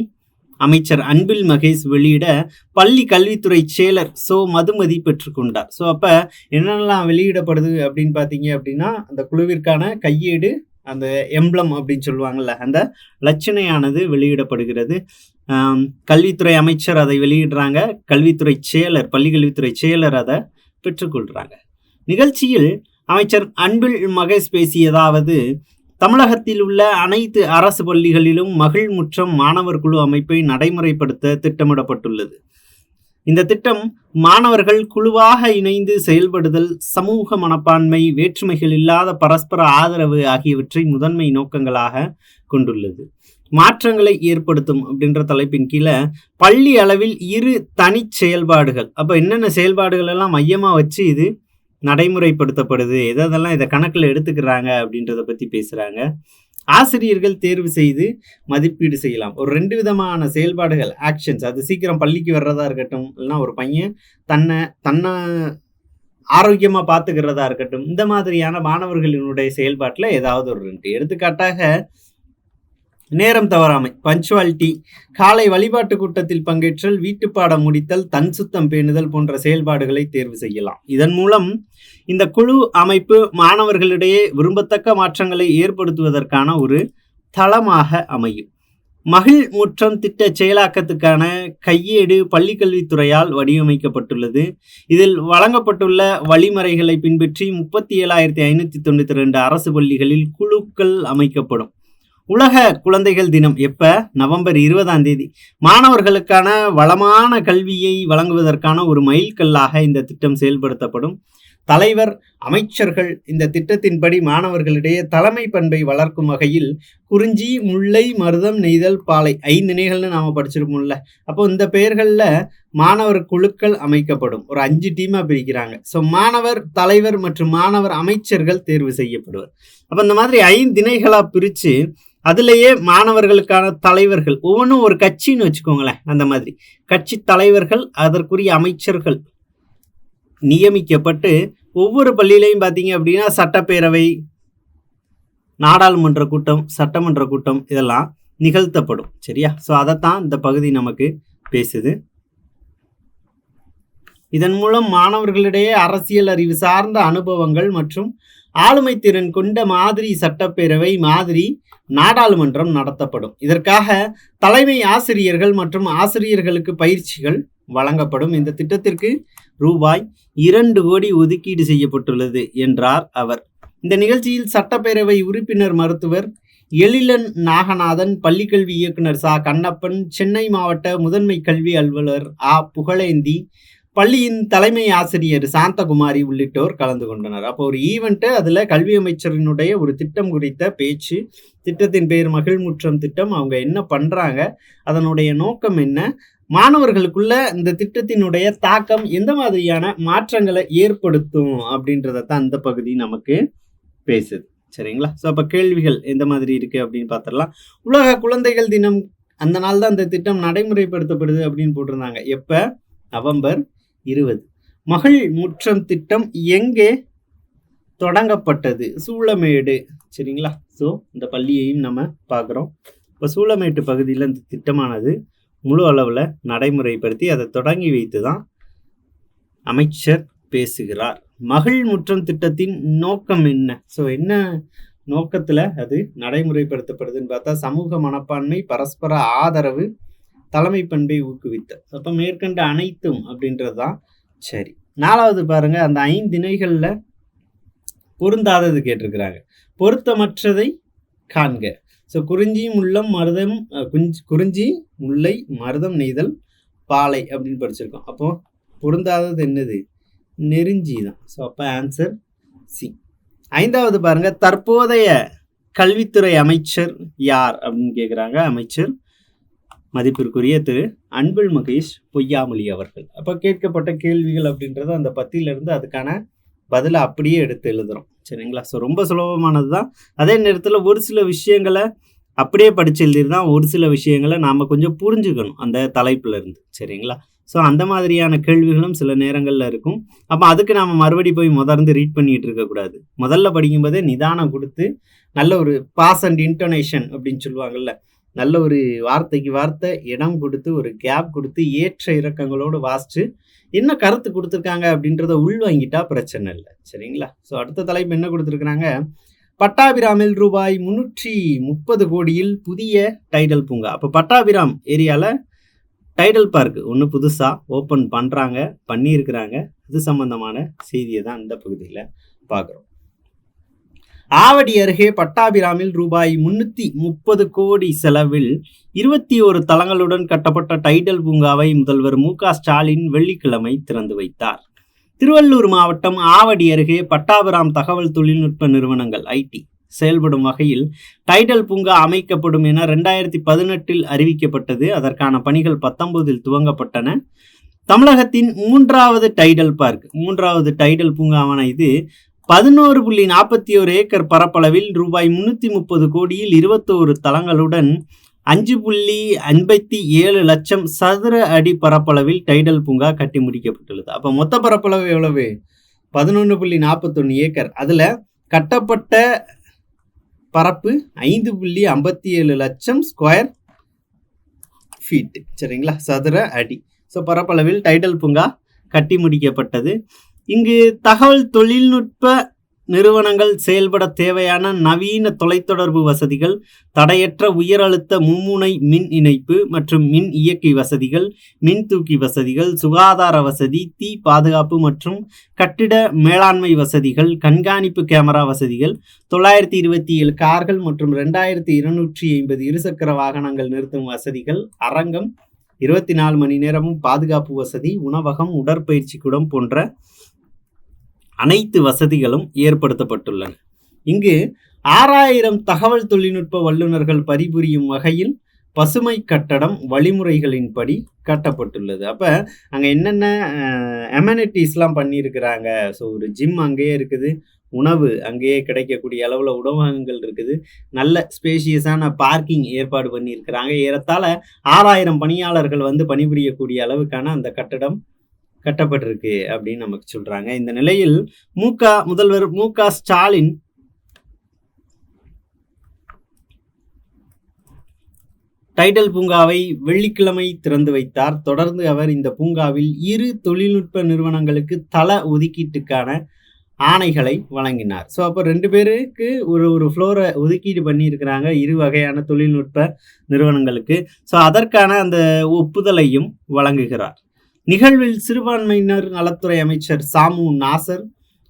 அமைச்சர் அன்பில் மகேஷ் வெளியிட பள்ளி கல்வித்துறை செயலர் மதுமதி பெற்றுக்கொண்டார். ஸோ அப்போ என்னென்னலாம் வெளியிடப்படுது அப்படின்னு பார்த்தீங்க அப்படின்னா, அந்த குழுவிற்கான கையேடு, அந்த எம்ப்ளம் அப்படின்னு சொல்லுவாங்கள்ல, அந்த லட்சணையானது வெளியிடப்படுகிறது. கல்வித்துறை அமைச்சர் அதை வெளியிடுறாங்க, கல்வித்துறை செயலர், பள்ளி கல்வித்துறை செயலர் அதை பெற்றுக்கொள்கிறாங்க. நிகழ்ச்சியில் அமைச்சர் அன்பில் மகேஷ் பேசியதாவது, தமிழகத்தில் உள்ள அனைத்து அரசு பள்ளிகளிலும் மகிழ் முற்றம் மாணவர் குழு அமைப்பை நடைமுறைப்படுத்த திட்டமிடப்பட்டுள்ளது. இந்த திட்டம் மாணவர்கள் குழுவாக இணைந்து செயல்படுதல், சமூக மனப்பான்மை, வேற்றுமைகள் இல்லாத பரஸ்பர ஆதரவு ஆகியவற்றை முதன்மை நோக்கங்களாக கொண்டுள்ளது. மாற்றங்களை ஏற்படுத்தும் அப்படின்ற தலைப்பின் கீழே பள்ளி அளவில் 2 தனி செயல்பாடுகள், அப்போ என்னென்ன செயல்பாடுகள் எல்லாம் மையமா வச்சு இது நடைமுறைப்படுத்தப்படுது, எதெல்லாம் இதை கணக்கில் எடுத்துக்கிறாங்க அப்படின்றத பற்றி பேசுகிறாங்க. ஆசிரியர்கள் தேர்வு செய்து மதிப்பீடு செய்யலாம். ஒரு 2 விதமான செயல்பாடுகள், ஆக்ஷன்ஸ், அது சீக்கிரம் பள்ளிக்கு வர்றதா இருக்கட்டும், இல்லைன்னா ஒரு பையன் தன்னை ஆரோக்கியமாக பார்த்துக்கிறதா இருக்கட்டும், இந்த மாதிரியான மாணவர்களினுடைய செயல்பாட்டில் ஏதாவது ஒரு 2. எடுத்துக்காட்டாக நேரம் தவறாமை, பஞ்சுவாலிட்டி, காலை வழிபாட்டு கூட்டத்தில் பங்கேற்றல், வீட்டுப்பாடம் முடித்தல், தன் சுத்தம் பேணுதல் போன்ற செயல்பாடுகளை தேர்வு செய்யலாம். இதன் மூலம் இந்த குழு அமைப்பு மாணவர்களிடையே விரும்பத்தக்க மாற்றங்களை ஏற்படுத்துவதற்கான ஒரு தளமாக அமையும். மகிழ் முற்றம் திட்ட செயலாக்கத்துக்கான கையேடு பள்ளிக்கல்வித்துறையால் வடிவமைக்கப்பட்டுள்ளது. இதில் வழங்கப்பட்டுள்ள வழிமுறைகளை பின்பற்றி 37,592 அரசு பள்ளிகளில் குழுக்கள் அமைக்கப்படும். உலக குழந்தைகள் தினம் எப்ப? நவம்பர் 20 மாணவர்களுக்கான வளமான கல்வியை வழங்குவதற்கான ஒரு மைல்கல்லாக இந்த திட்டம் செயல்படுத்தப்படும். தலைவர், அமைச்சர்கள் இந்த திட்டத்தின்படி மாணவர்களிடையே தலைமை பண்பை வளர்க்கும் வகையில் குறிஞ்சி, முல்லை, மருதம், நெய்தல், பாலை 5 இணைகள்னு நாம படிச்சிருப்போம்ல. அப்போ இந்த பெயர்கள்ல மாணவர் குழுக்கள் அமைக்கப்படும். ஒரு 5 டீமா பிரிக்கிறாங்க. ஸோ மாணவர் தலைவர் மற்றும் மாணவர் அமைச்சர்கள் தேர்வு செய்யப்படுவர். அப்ப இந்த மாதிரி 5 இணைகளா பிரிச்சு அதுலேயே மாணவர்களுக்கான தலைவர்கள், ஒவ்வொன்றும் ஒரு கட்சின்னு வச்சுக்கோங்களேன். அந்த மாதிரி கட்சி தலைவர்கள், அதற்குரிய அமைச்சர்கள் நியமிக்கப்பட்டு ஒவ்வொரு பள்ளியிலையும் பார்த்தீங்க அப்படின்னா சட்டப்பேரவை, நாடாளுமன்ற கூட்டம், சட்டமன்ற கூட்டம் இதெல்லாம் நிகழ்த்தப்படும். சரியா? ஸோ அதைத்தான் இந்த பகுதி நமக்கு பேசுது. இதன் மூலம் மாணவர்களிடையே அரசியல் அறிவு சார்ந்த அனுபவங்கள் மற்றும் ஆளுமை திறன் கொண்ட மாதிரி சட்டப்பேரவை, மாதிரி நாடாளுமன்றம் நடத்தப்படும். இதற்காக தலைமை ஆசிரியர்கள் மற்றும் ஆசிரியர்களுக்கு பயிற்சிகள் வழங்கப்படும். இந்த திட்டத்திற்கு ரூபாய் 2 கோடி ஒதுக்கீடு செய்யப்பட்டுள்ளது என்றார் அவர். இந்த நிகழ்ச்சியில் சட்டப்பேரவை உறுப்பினர் மருத்துவர் எழிலன் நாகநாதன், பள்ளிக்கல்வி இயக்குனர் சா கண்ணப்பன், சென்னை மாவட்ட முதன்மை கல்வி அலுவலர் புகழேந்தி, பள்ளியின் தலைமை ஆசிரியர் சாந்தகுமாரி உள்ளிட்டோர் கலந்து கொண்டனர். அப்போ ஒரு ஈவெண்ட்டு, அதில் கல்வி அமைச்சரினுடைய ஒரு திட்டம் குறித்த பேச்சு. திட்டத்தின் பெயர் மகிழ்முற்றம் திட்டம். அவங்க என்ன பண்ணுறாங்க, அதனுடைய நோக்கம் என்ன, மாணவர்களுக்குள்ள இந்த திட்டத்தினுடைய தாக்கம் எந்த மாதிரியான மாற்றங்களை ஏற்படுத்தும் அப்படின்றதான் அந்த பகுதி நமக்கு பேசுது. சரிங்களா? ஸோ அப்போ கேள்விகள் எந்த மாதிரி இருக்குது அப்படின்னு பார்த்துடலாம். உலக குழந்தைகள் தினம் அந்த நாள் தான் இந்த திட்டம் நடைமுறைப்படுத்தப்படுது அப்படின்னு போட்டிருந்தாங்க. எப்போ? நவம்பர் 20. மகிழ் முற்றம் திட்டம் எங்கே தொடங்கப்பட்டது? சூளமேடு. சரிங்களா? ஸோ இந்த பள்ளியையும் நம்ம பார்க்குறோம். இப்போ சூளமேட்டு பகுதியில் இந்த திட்டமானது முழு அளவில் நடைமுறைப்படுத்தி அதை தொடங்கி வைத்து தான் அமைச்சர் பேசுகிறார். மகிழ் முற்றம் திட்டத்தின் நோக்கம் என்ன? ஸோ என்ன நோக்கத்தில் அது நடைமுறைப்படுத்தப்படுதுன்னு பார்த்தா, சமூக மனப்பான்மை, பரஸ்பர ஆதரவு, தலைமை பண்பை ஊக்குவித்தல். அப்போ மேற்கண்ட அனைத்தும் அப்படின்றது தான். சரி, 4வது பாருங்க, அந்த 5 திணைகளில் பொருந்தாதது கேட்டிருக்கிறாங்க. பொருத்தமற்றதை காண்க. ஸோ குறிஞ்சி, முல்லம், மருதம், குறிஞ்சி, முல்லை, மருதம், நெய்தல், பாலை அப்படின்னு படிச்சிருக்கோம். அப்போ பொருந்தாதது என்னது? நெருஞ்சி தான். ஸோ அப்போ ஆன்சர் சி. 5வது பாருங்க, தற்போதைய கல்வித்துறை அமைச்சர் யார் அப்படின்னு கேட்குறாங்க. அமைச்சர் மதிப்பிற்குரிய திரு அன்பில் மகேஷ் பொய்யாமொழி அவர்கள். அப்போ கேட்கப்பட்ட கேள்விகள் அப்படின்றது அந்த 10லிருந்து அதுக்கான பதிலை அப்படியே எடுத்து எழுதுறோம். சரிங்களா? ஸோ ரொம்ப சுலபமானது தான். அதே நேரத்தில் ஒரு சில விஷயங்களை அப்படியே படித்து எழுதிருந்தான், ஒரு சில விஷயங்களை நாம் கொஞ்சம் புரிஞ்சுக்கணும் அந்த தலைப்பில் இருந்து. சரிங்களா? ஸோ அந்த மாதிரியான கேள்விகளும் சில நேரங்களில் இருக்கும். அப்போ அதுக்கு நாம் மறுபடி போய் முதர்ந்து ரீட் பண்ணிகிட்டு இருக்கக்கூடாது. முதல்ல படிக்கும்போதே நிதானம் கொடுத்து நல்ல ஒரு பாஸ் அண்ட் இன்டோனேஷன் அப்படின்னு சொல்லுவாங்கள்ல, நல்ல ஒரு வார்த்தைக்கு வார்த்தை இடம் கொடுத்து, ஒரு கேப் கொடுத்து, ஏற்ற இறக்கங்களோடு வாசித்து என்ன கருத்து கொடுத்துருக்காங்க அப்படின்றத உள்வாங்கிட்டா பிரச்சனை இல்லை. சரிங்களா? ஸோ அடுத்த தலைப்பு என்ன கொடுத்துருக்குறாங்க? பட்டாபிராமில் ரூபாய் 330 கோடியில் புதிய டைடல் பூங்கா. அப்போ பட்டாபிராம் ஏரியாவில் டைடல் பார்க் ஒன்று புதுசாக ஓப்பன் பண்ணுறாங்க, பண்ணியிருக்கிறாங்க. இது சம்பந்தமான செய்தியை தான் இந்த பகுதியில் பார்க்குறோம். ஆவடி அருகே பட்டாபிராமில் ரூபாய் 330 கோடி செலவில் 21 தளங்களுடன் கட்டப்பட்ட டைடல் பூங்காவை முதல்வர் மு.க. ஸ்டாலின் வெள்ளிக்கிழமை திறந்து வைத்தார். திருவள்ளூர் மாவட்டம் ஆவடி அருகே பட்டாபிராம் தகவல் தொழில்நுட்ப நிறுவனங்கள் ஐடி செயல்படும் வகையில் டைடல் பூங்கா அமைக்கப்படும் என 2018 அறிவிக்கப்பட்டது. அதற்கான பணிகள் 19 துவங்கப்பட்டன. தமிழகத்தின் 3வது டைடல் பார்க், 3வது டைடல் பூங்காவான இது 11.41 ஏக்கர் பரப்பளவில் ரூபாய் 330 கோடியில் 21 தளங்களுடன் 5.57 லட்சம் சதுர அடி பரப்பளவில் டைடல் பூங்கா கட்டி முடிக்கப்பட்டுள்ளது. அப்போ மொத்த பரப்பளவு எவ்வளவு? 11.41 ஏக்கர். அதில் கட்டப்பட்ட பரப்பு 5.57 லட்சம் ஸ்கொயர் ஃபீட். சரிங்களா, சதுர அடி. ஸோ பரப்பளவில் டைடல் பூங்கா கட்டி முடிக்கப்பட்டது. இங்கு தகவல் தொழில்நுட்ப நிறுவனங்கள் செயல்பட தேவையான நவீன தொலைத்தொடர்பு வசதிகள், தடையற்ற உயர் அழுத்த மும்முனை மின் இணைப்பு மற்றும் மின் இயக்கி வசதிகள், மின் தூக்கி வசதிகள், சுகாதார வசதி, தீ பாதுகாப்பு மற்றும் கட்டிட மேலாண்மை வசதிகள், கண்காணிப்பு கேமரா வசதிகள், 927 கார்கள் மற்றும் 2250 இருசக்கர வாகனங்கள் நிறுத்தும் வசதிகள், அரங்கம், 24 மணி நேரமும் பாதுகாப்பு வசதி, உணவகம், உடற்பயிற்சி கூடம் போன்ற அனைத்து வசதிகளும் ஏற்படுத்தப்பட்டுள்ளன. இங்கு 6000 தகவல் தொழில்நுட்ப வல்லுநர்கள் பணிபுரியும் வகையில் பசுமை கட்டடம் வழிமுறைகளின்படி கட்டப்பட்டுள்ளது. அப்போ அங்கே என்னென்ன அமெனிட்டிஸ்லாம் பண்ணியிருக்கிறாங்க. ஸோ ஒரு ஜிம் அங்கேயே இருக்குது, உணவு அங்கேயே கிடைக்கக்கூடிய அளவில் உணவகங்கள் இருக்குது, நல்ல ஸ்பேஷியஸான பார்க்கிங் ஏற்பாடு பண்ணியிருக்கிறாங்க. ஏறத்தாழ 6000 பணியாளர்கள் வந்து பணிபுரியக்கூடிய அளவுக்கான அந்த கட்டடம் கட்டப்பட்டிருக்கு அப்படின்னு நமக்கு சொல்றாங்க. இந்த நிலையில் முதல்வர் மு.க. ஸ்டாலின் டைடல் பூங்காவை வெள்ளிக்கிழமை திறந்து வைத்தார். தொடர்ந்து அவர் இந்த பூங்காவில் 2 தொழில்நுட்ப நிறுவனங்களுக்கு தள ஒதுக்கீட்டுக்கான ஆணைகளை வழங்கினார். ஸோ அப்போ 2 பேருக்கு ஒரு ஃப்ளோரை ஒதுக்கீடு பண்ணியிருக்கிறாங்க 2 வகையான தொழில்நுட்ப நிறுவனங்களுக்கு. ஸோ அதற்கான அந்த ஒப்புதலையும் வழங்குகிறார். நிகழ்வில் சிறுபான்மையினர் நலத்துறை அமைச்சர் சாமு நாசர்,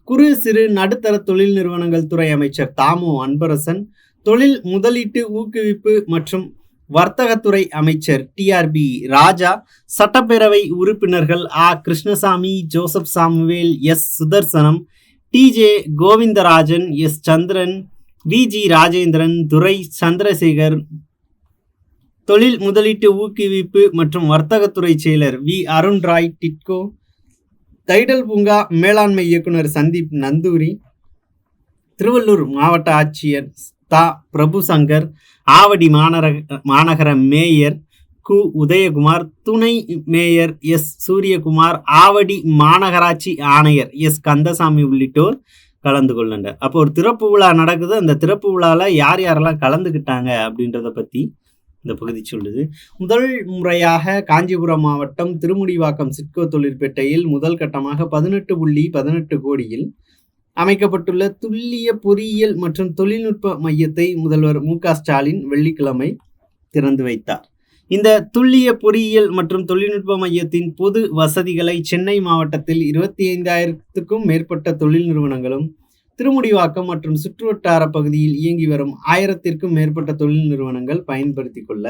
குறு சிறு நடுத்தர தொழில் நிறுவனங்கள் துறை அமைச்சர் தாமு அன்பரசன், தொழில் முதலீட்டு ஊக்குவிப்பு மற்றும் வர்த்தகத்துறை அமைச்சர் டிஆர்பி ராஜா, சட்டப்பேரவை உறுப்பினர்கள் ஆ Krishnasamy, Joseph Samuel, S Sudarsanam, TJ Govindarajan, S Chandran, VG Rajendran, Durai Chandrasekar, தொழில் முதலீட்டு ஊக்குவிப்பு மற்றும் வர்த்தகத்துறை செயலர் வி அருண் ராய் டிட்கோ, டைடல் பூங்கா மேலாண்மை இயக்குனர் சந்தீப் நந்தூரி, திருவள்ளூர் மாவட்ட ஆட்சியர் தா பிரபு சங்கர், ஆவடி மாநகர மேயர் கு உதயகுமார், துணை மேயர் எஸ் சூரியகுமார், ஆவடி மாநகராட்சி ஆணையர் எஸ் கந்தசாமி உள்ளிட்டோர் கலந்து கொள்ளனர். அப்போ ஒரு திறப்பு விழா நடக்குது. அந்த திறப்பு விழாவில் யார் யாரெல்லாம் கலந்துக்கிட்டாங்க அப்படின்றத பற்றி இந்த பகுதி சொல்லுது. முதல் முறையாக காஞ்சிபுரம் மாவட்டம் திருமுடிவாக்கம் சிட்கோ தொழிற்பேட்டையில் முதல் கட்டமாக 18.18 கோடியில் அமைக்கப்பட்டுள்ள துல்லிய பொறியியல் மற்றும் தொழில்நுட்ப மையத்தை முதல்வர் மு.க. ஸ்டாலின் வெள்ளிக்கிழமை திறந்து வைத்தார். இந்த துல்லிய பொறியியல் மற்றும் தொழில்நுட்ப மையத்தின் பொது வசதிகளை சென்னை மாவட்டத்தில் 25,000க்கும் மேற்பட்ட தொழில் நிறுவனங்களும், திருமுடிவாக்கம் மற்றும் சுற்றுவட்டார பகுதியில் இயங்கி வரும் 1000க்கும் மேற்பட்ட தொழில் நிறுவனங்கள் பயன்படுத்தி கொள்ள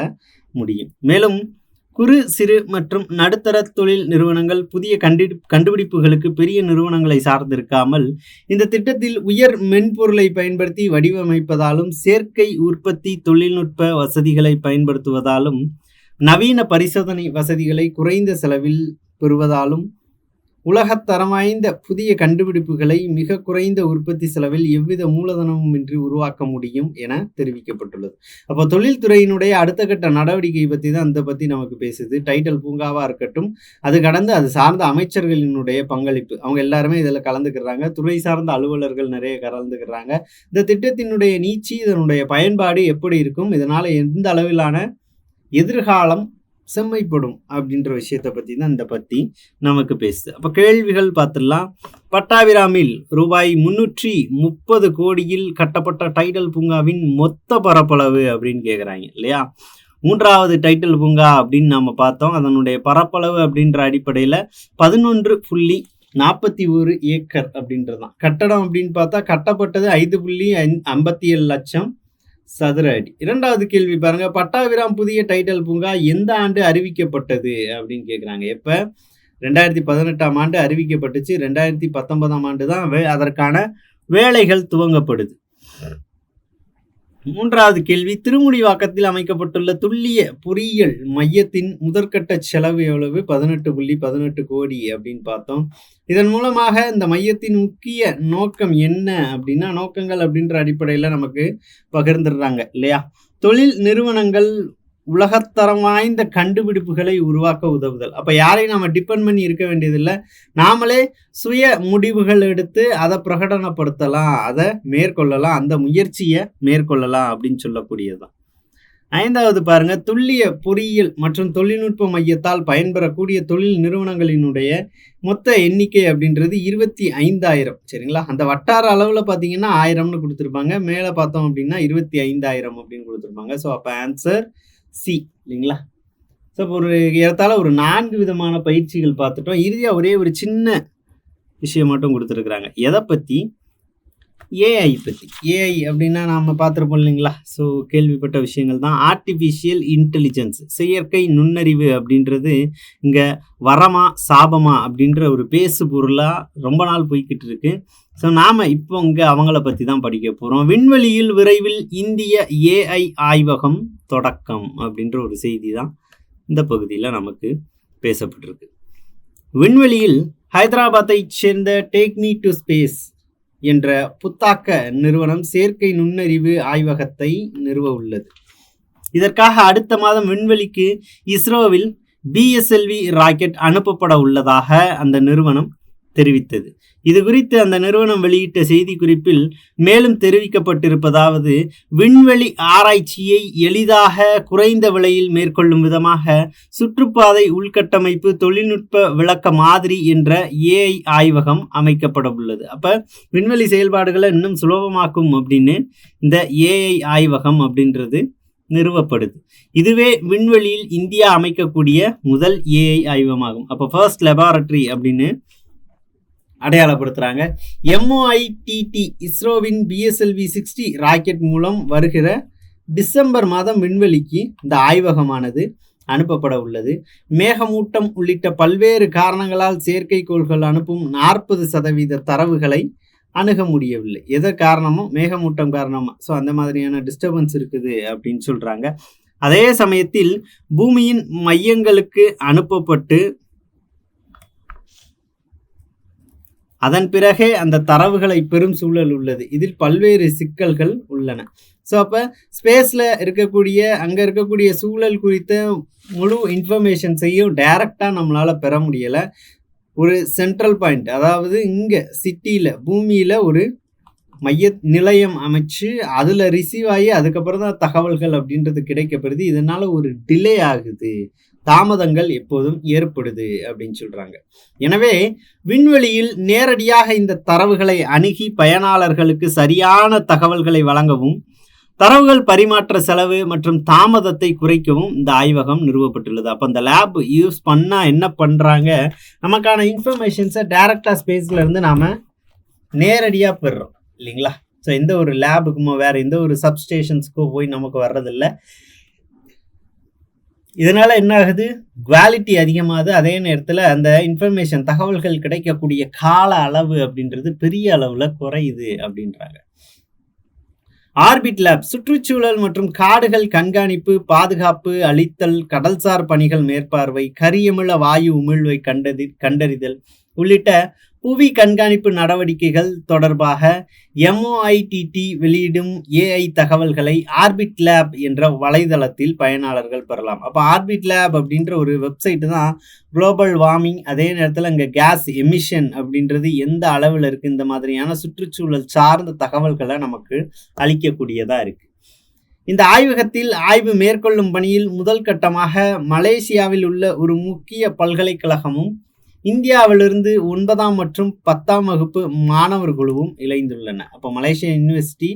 முடியும். மேலும் குறு சிறு மற்றும் நடுத்தர தொழில் நிறுவனங்கள் புதிய கண்டுபிடிப்புகளுக்கு பெரிய நிறுவனங்களை சார்ந்திருக்காமல் இந்த திட்டத்தில் உயர் மென்பொருளை பயன்படுத்தி வடிவமைப்பதாலும், செயற்கை உற்பத்தி தொழில்நுட்ப வசதிகளை பயன்படுத்துவதாலும், நவீன பரிசோதனை வசதிகளை குறைந்த செலவில் பெறுவதாலும், உலகத்தரம் வாய்ந்த புதிய கண்டுபிடிப்புகளை மிக குறைந்த உற்பத்தி செலவில் எவ்வித மூலதனமும் இன்றி உருவாக்க முடியும் என தெரிவிக்கப்பட்டுள்ளது. அப்போ தொழில்துறையினுடைய அடுத்த கட்ட நடவடிக்கை பற்றி தான் அந்த பற்றி நமக்கு பேசுது. டைடல் பூங்காவாக இருக்கட்டும், அது கடந்து அது சார்ந்த அமைச்சர்களினுடைய பங்களிப்பு, அவங்க எல்லாருமே இதில் கலந்துக்கிறாங்க. துறை சார்ந்த அலுவலர்கள் நிறைய கலந்துக்கிறாங்க. இந்த திட்டத்தினுடைய நீட்சி, இதனுடைய பயன்பாடு எப்படி இருக்கும், இதனால் எந்த அளவிலான எதிர்காலம் செம்மைப்படும் அப்படின்ற விஷயத்தை பற்றி தான் இந்த பற்றி நமக்கு பேசுது. அப்போ கேள்விகள் பார்த்துடலாம். பட்டாபிராமில் ரூபாய் 330 கோடியில் கட்டப்பட்ட டைடல் பூங்காவின் மொத்த பரப்பளவு அப்படின்னு கேட்குறாங்க இல்லையா. 3வது டைடல் பூங்கா அப்படின்னு நம்ம பார்த்தோம். அதனுடைய பரப்பளவு அப்படின்ற அடிப்படையில் 11.41 ஏக்கர் அப்படின்றதான். கட்டடம் அப்படின்னு பார்த்தா கட்டப்பட்டது 5.57 லட்சம் சதுர அடி. 2வது கேள்வி பாருங்க, பட்டாபிராம் புதிய டைடல் பூங்கா எந்த ஆண்டு அறிவிக்கப்பட்டது அப்படின்னு கேட்குறாங்க. எப்போ? 2018ஆம் ஆண்டு அறிவிக்கப்பட்டுச்சு. 2019ஆம் ஆண்டு தான் அதற்கான வேலைகள் துவங்கப்படுது. 3வது கேள்வி, திருமுடிவாக்கத்தில் அமைக்கப்பட்டுள்ள துல்லிய பொறியியல் மையத்தின் முதற்கட்ட செலவு எவ்வளவு? 18.18 கோடி அப்படின்னு பார்த்தோம். இதன் மூலமாக இந்த மையத்தின் முக்கிய நோக்கம் என்ன அப்படின்னா, நோக்கங்கள் அப்படின்ற அடிப்படையில் நமக்கு பகிர்ந்துடுறாங்க இல்லையா. தொழில் நிறுவனங்கள் உலகத்தரம் வாய்ந்த கண்டுபிடிப்புகளை உருவாக்க உதவுதல். அப்ப யாரையும் நம்ம டிபெண்ட் பண்ணி இருக்க வேண்டியதில்லை. நாமளே சுய முடிவுகள் எடுத்து அதை பிரகடனப்படுத்தலாம், அதை மேற்கொள்ளலாம், அந்த முயற்சியை மேற்கொள்ளலாம் அப்படின்னு சொல்லக்கூடியதுதான். 5வது பாருங்க, துல்லிய பொறியியல் மற்றும் தொழில்நுட்ப மையத்தால் பயன்பெறக்கூடிய தொழில் நிறுவனங்களினுடைய மொத்த எண்ணிக்கை அப்படின்றது 25,000. சரிங்களா? அந்த வட்டார அளவுல பார்த்தீங்கன்னா 1000ன்னு கொடுத்துருப்பாங்க. மேலே பார்த்தோம் அப்படின்னா 25,000 அப்படின்னு கொடுத்துருப்பாங்க. ஸோ அப்போ ஆன்சர் சி இல்லைங்களா? ஸோ இப்போ ஒரு ஏறத்தாழ ஒரு 4 விதமான பயிற்சிகள் பார்த்துட்டோம். இறுதியாக ஒரே ஒரு சின்ன விஷயம் மட்டும் கொடுத்துருக்குறாங்க. எதை பற்றி? ஏஐ பற்றி. ஏஐ அப்படின்னா நாம் பார்த்துருப்போம் இல்லைங்களா? ஸோ கேள்விப்பட்ட விஷயங்கள் தான். ஆர்டிஃபிஷியல் இன்டெலிஜென்ஸ், செயற்கை நுண்ணறிவு அப்படின்றது இங்கே வரமா சாபமா அப்படின்ற ஒரு பேசு பொருளாக ரொம்ப நாள் போய்கிட்டு இருக்கு. ஸோ நாம் இப்போ இங்கே அவங்கள பற்றி தான் படிக்க போகிறோம். விண்வெளியில் விரைவில் இந்திய ஏஐ ஆய்வகம் தொடக்கம் அப்படின்ற ஒரு செய்தி தான் இந்த பகுதியில் நமக்கு பேசப்பட்டிருக்கு. விண்வெளியில் ஹைதராபாத்தை சேர்ந்த டேக் மீ டு ஸ்பேஸ் என்ற புத்தாக்க நிறுவனம் செயற்கை நுண்ணறிவு ஆய்வகத்தை நிறுவ உள்ளது. இதற்காக அடுத்த மாதம் விண்வெளிக்கு இஸ்ரோவில் பிஎஸ்எல்வி ராக்கெட் அனுப்பப்பட உள்ளதாக அந்த நிறுவனம் தெரிவித்தது. இது குறித்து அந்த நிறுவனம் வெளியிட்ட செய்திக்குறிப்பில் மேலும் தெரிவிக்கப்பட்டிருப்பதாவது, விண்வெளி ஆராய்ச்சியை எளிதாக குறைந்த விலையில் மேற்கொள்ளும் விதமாக சுற்றுப்பாதை உள்கட்டமைப்பு தொழில்நுட்ப விளக்க மாதிரி என்ற ஏஐ ஆய்வகம் அமைக்கப்பட உள்ளது. அப்போ விண்வெளி செயல்பாடுகளை இன்னும் சுலபமாக்கும் அப்படின்னு இந்த ஏஐ ஆய்வகம் அப்படின்றது நிறுவப்படுது. இதுவே விண்வெளியில் இந்தியா அமைக்கக்கூடிய முதல் ஏஐ ஆய்வகமாகும். அப்போ ஃபர்ஸ்ட் லெபார்டரி அப்படின்னு அடையாளப்படுத்துறாங்க. MOITT இஸ்ரோவின் BSLV 60 ராக்கெட் மூலம் வருகிற டிசம்பர் மாதம் விண்வெளிக்கு இந்த ஆய்வகமானது அனுப்பப்பட உள்ளது. மேகமூட்டம் உள்ளிட்ட பல்வேறு காரணங்களால் செயற்கைக்கோள்கள் அனுப்பும் 40% தரவுகளை அணுக முடியவில்லை. எதை காரணமோ மேகமூட்டம் காரணமா. ஸோ அந்த மாதிரியான டிஸ்டர்பன்ஸ் இருக்குது அப்படின்னு சொல்றாங்க. அதே சமயத்தில் பூமியின் மையங்களுக்கு அனுப்பப்பட்டு அதன் பிறகே அந்த தரவுகளை பெறும் சூழல் உள்ளது. இதில் பல்வேறு சிக்கல்கள் உள்ளன. ஸோ அப்போ ஸ்பேஸில் இருக்கக்கூடிய அங்கே இருக்கக்கூடிய சூழல் குறித்த முழு இன்ஃபர்மேஷன்ஸையும் டைரக்டாக நம்மளால் பெற முடியலை. ஒரு சென்ட்ரல் பாயிண்ட், அதாவது இங்கே சிட்டியில் பூமியில் ஒரு மைய நிலையம் அமைச்சு அதில் ரிசீவ் ஆகி அதுக்கப்புறம் தான் தகவல்கள் அப்படின்றது கிடைக்கப்படுது. இதனால் ஒரு டிலே ஆகுது, தாமதங்கள் எப்போதும் ஏற்படுது அப்படின்னு சொல்கிறாங்க. எனவே விண்வெளியில் நேரடியாக இந்த தரவுகளை அணுகி பயனாளர்களுக்கு சரியான தகவல்களை வழங்கவும் தரவுகள் பரிமாற்ற செலவு மற்றும் தாமதத்தை குறைக்கவும் இந்த ஆய்வகம் நிறுவப்பட்டுள்ளது. அப்போ இந்த லேப் யூஸ் பண்ணால் என்ன பண்ணுறாங்க, நமக்கான இன்ஃபர்மேஷன்ஸை டைரக்டாக ஸ்பேஸில் இருந்து நாம் நேரடியாக பெறுறோம் இல்லைங்களா? ஸோ எந்த ஒரு லேபுக்குமோ வேறு எந்த ஒரு சப்ஸ்டேஷன்ஸுக்கோ போய் நமக்கு வர்றதில்லை. இதனால் என்ன ஆகுது, குவாலிட்டி அதிகமாகுது. அதே நேரத்தில் அந்த இன்ஃபர்மேஷன் தகவல்கள் கிடைக்கக்கூடிய கால அளவு அப்படின்றது பெரிய அளவில் குறையுது அப்படின்றாங்க. ஆர்பிட் லேப் சுற்றுச்சூழல் மற்றும் காடுகள் கண்காணிப்பு, பாதுகாப்பு அளித்தல், கடல்சார் பணிகள் மேற்பார்வை, கரியமில வாயு உமிழ்வை கண்டறிதல் உள்ளிட்ட புவி கண்காணிப்பு நடவடிக்கைகள் தொடர்பாக MOITT வெளியிடும் ஏஐ தகவல்களை ஆர்பிட் லேப் என்ற வலைதளத்தில் பயனாளர்கள் பெறலாம். அப்போ ஆர்பிட் லேப் அப்படின்ற ஒரு வெப்சைட்டு தான் குளோபல் வார்மிங், அதே நேரத்தில் இங்கே கேஸ் எமிஷன் அப்படின்றது எந்த அளவில் இருக்குது, இந்த மாதிரியான சுற்றுச்சூழல் சார்ந்த தகவல்களை நமக்கு அளிக்கக்கூடியதாக இருக்குது. இந்த ஆய்வகத்தில் ஆய்வு மேற்கொள்ளும் பணியில் முதல் கட்டமாக மலேசியாவில் உள்ள ஒரு முக்கிய பல்கலைக்கழகமும் இந்தியாவிலிருந்து 9ஆம் மற்றும் 10ஆம் வகுப்பு மாணவர் குழுவும் இணைந்துள்ளன. அப்போ மலேசியா யூனிவர்சிட்டி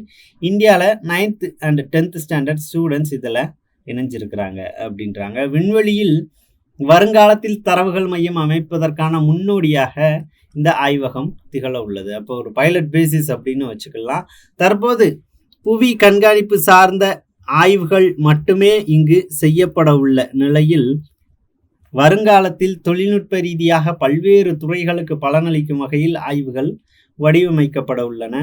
இந்தியாவில் 9th and 10th standard students இதில் இணைஞ்சிருக்கிறாங்க அப்படின்றாங்க. விண்வெளியில் வருங்காலத்தில் தரவுகள் மையம் அமைப்பதற்கான முன்னோடியாக இந்த ஆய்வகம் திகழ உள்ளது. அப்போ ஒரு பைலட் பேசிஸ் அப்படின்னு வச்சுக்கலாம். தற்போது புவி கண்காணிப்பு சார்ந்த ஆய்வுகள் மட்டுமே இங்கு செய்யப்பட உள்ள நிலையில் வருங்காலத்தில் தொழில்நுட்ப ரீதியாக பல்வேறு துறைகளுக்கு பலனளிக்கும் வகையில் ஆய்வுகள் வடிவமைக்கப்பட உள்ளன.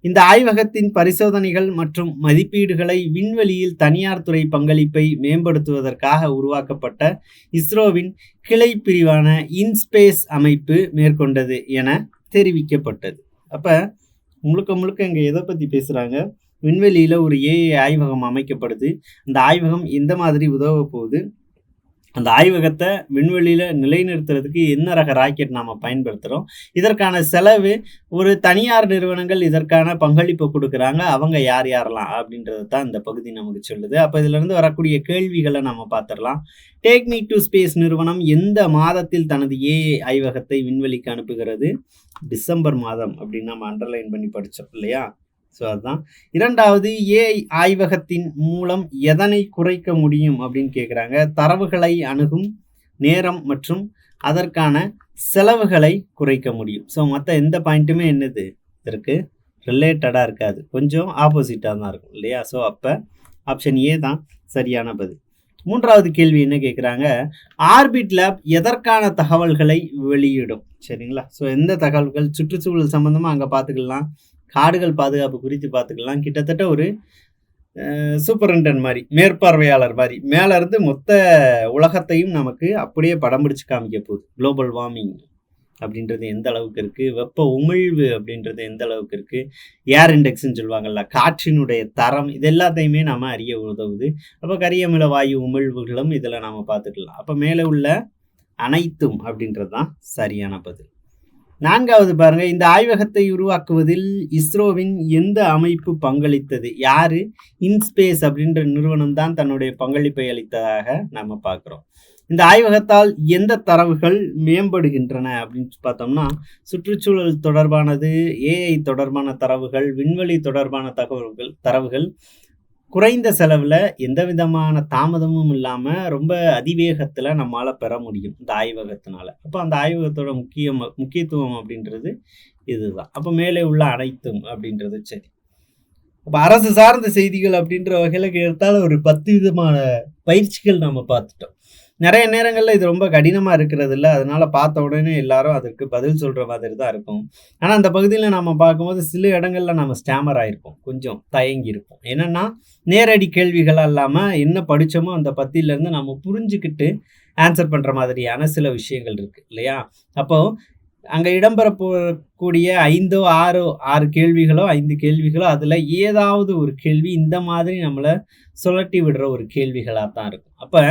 இந்த ஆய்வகத்தின் பரிசோதனைகள் மற்றும் மதிப்பீடுகளை விண்வெளியில் தனியார் துறை பங்களிப்பை மேம்படுத்துவதற்காக உருவாக்கப்பட்ட இஸ்ரோவின் கிளை பிரிவான இன்ஸ்பேஸ் அமைப்பு மேற்கொண்டது என தெரிவிக்கப்பட்டது. அப்போ முழுக்க முழுக்க இங்கே எதை பற்றி பேசுகிறாங்க, விண்வெளியில ஒரு ஏஐ ஆய்வகம் அமைக்கப்படுது. அந்த ஆய்வகம் எந்த மாதிரி உதவ போகுது? அந்த ஆய்வகத்த விண்வெளியில நிலைநிறுத்துறதுக்கு என்ன ரக ராக்கெட் நாம பயன்படுத்துறோம்? இதற்கான செலவு ஒரு தனியார் நிறுவனங்கள் இதற்கான பங்களிப்பு குடுக்குறாங்க. அவங்க யார் யாரெல்லாம்? அப்படின்றது தான் இந்த பகுதி நமக்கு சொல்லுது. அப்ப இதிலிருந்து வரக்கூடிய கேள்விகள நாம பார்த்துறலாம். டேக் மீ டூ ஸ்பேஸ் நிறுவனம் எந்த மாதத்தில் தனது ஏஐ ஆய்வகத்தை விண்வெளிக்கு அனுப்புகிறது? டிசம்பர் மாதம் அப்படின்னு நம்ம அண்டர்லைன் பண்ணி படிச்சோம் இல்லையா? ஸோ அதுதான். 2வது ஏஐ ஆய்வகத்தின் மூலம் எதனை குறைக்க முடியும் அப்படின்னு கேட்குறாங்க. தரவுகளை அணுகும் நேரம் மற்றும் அதற்கான செலவுகளை குறைக்க முடியும். ஸோ மற்ற எந்த பாயிண்ட்டுமே என்னது இதற்கு ரிலேட்டடாக இருக்காது. கொஞ்சம் ஆப்போசிட்டாக தான் இருக்கும் இல்லையா? ஸோ அப்போ ஆப்ஷன் ஏ தான் சரியான பதில். 3வது கேள்வி என்ன கேட்குறாங்க? ஆர்பிட் லேப் எதற்கான தகவல்களை வெளியிடும்? சரிங்களா? ஸோ எந்த தகவல்கள் சுற்றுச்சூழல் சம்பந்தமாக அங்கே பார்த்துக்கலாம். காடுகள் பாதுகாப்பு குறித்து பார்த்துக்கலாம். கிட்டத்தட்ட ஒரு சூப்பரிண்டன் மாதிரி, மேற்பார்வையாளர் மாதிரி மேலே இருந்து மொத்த உலகத்தையும் நமக்கு அப்படியே படம் பிடிச்சு காமிக்க போகுது. குளோபல் வார்மிங் அப்படின்றது எந்த அளவுக்கு இருக்குது, வெப்ப உமிழ்வு அப்படின்றது எந்த அளவுக்கு இருக்குது, ஏர் இண்டெக்ஸ்ன்னு சொல்லுவாங்கல்ல, காற்றினுடைய தரம், இது எல்லாத்தையுமே நாம் அறிய உதவுது. அப்போ கரியமில வாயு உமிழ்வுகளும் இதில் நாம் பார்த்துக்கலாம். அப்போ மேலே உள்ள அனைத்தும் அப்படின்றது தான் சரியான பதில். 4வது பாருங்க, இந்த ஆய்வகத்தை உருவாக்குவதில் இஸ்ரோவின் எந்த அமைப்பு பங்களித்தது? யாரு? இன்ஸ்பேஸ் அப்படின்ற நிறுவனம் தான் தன்னுடைய பங்களிப்பை அளித்ததாக நம்ம பார்க்குறோம். இந்த ஆய்வகத்தால் எந்த தரவுகள் மேம்படுகின்றன அப்படின்னு பார்த்தோம்னா, சுற்றுச்சூழல் தொடர்பானது, ஏஐ தொடர்பான தரவுகள், விண்வெளி தொடர்பான தரவுகள் குறைந்த செலவில் எந்த விதமான தாமதமும் இல்லாமல் ரொம்ப அதிவேகத்தில் நம்மளால் பெற முடியும் இந்த ஆய்வகத்தினால. அப்போ அந்த ஆய்வகத்தோட முக்கியத்துவம் அப்படின்றது இதுதான். அப்போ மேலே உள்ள அனைத்தும் அப்படின்றது சரி. அப்போ அரசு சார்ந்த செய்திகள் அப்படின்ற வகையில் எடுத்தால் ஒரு 10 விதமான பயிற்சிகள் நம்ம பார்த்துட்டோம். நிறைய நேரங்களில் இது ரொம்ப கடினமாக இருக்கிறது இல்லை, அதனால பார்த்த உடனே எல்லாரும் அதுக்கு பதில் சொல்கிற மாதிரி தான் இருக்கும். ஆனால் அந்த பகுதியில் நம்ம பார்க்கும்போது சில இடங்களில் நம்ம ஸ்டாமர் ஆகிருப்போம், கொஞ்சம் தயங்கி இருப்போம். என்னென்னா நேரடி கேள்விகளாக இல்லாமல் என்ன படித்தோமோ அந்த பத்தியிலேருந்து நம்ம புரிஞ்சுக்கிட்டு ஆன்சர் பண்ணுற மாதிரியான சில விஷயங்கள் இருக்குது இல்லையா? அப்போது அங்கே இடம்பெறக்கூடிய 6 கேள்விகளோ 5 கேள்விகளோ அதில் ஏதாவது ஒரு கேள்வி இந்த மாதிரி நம்மளை சுழட்டி விடுற ஒரு கேள்விகளாக தான் இருக்கும். அப்போ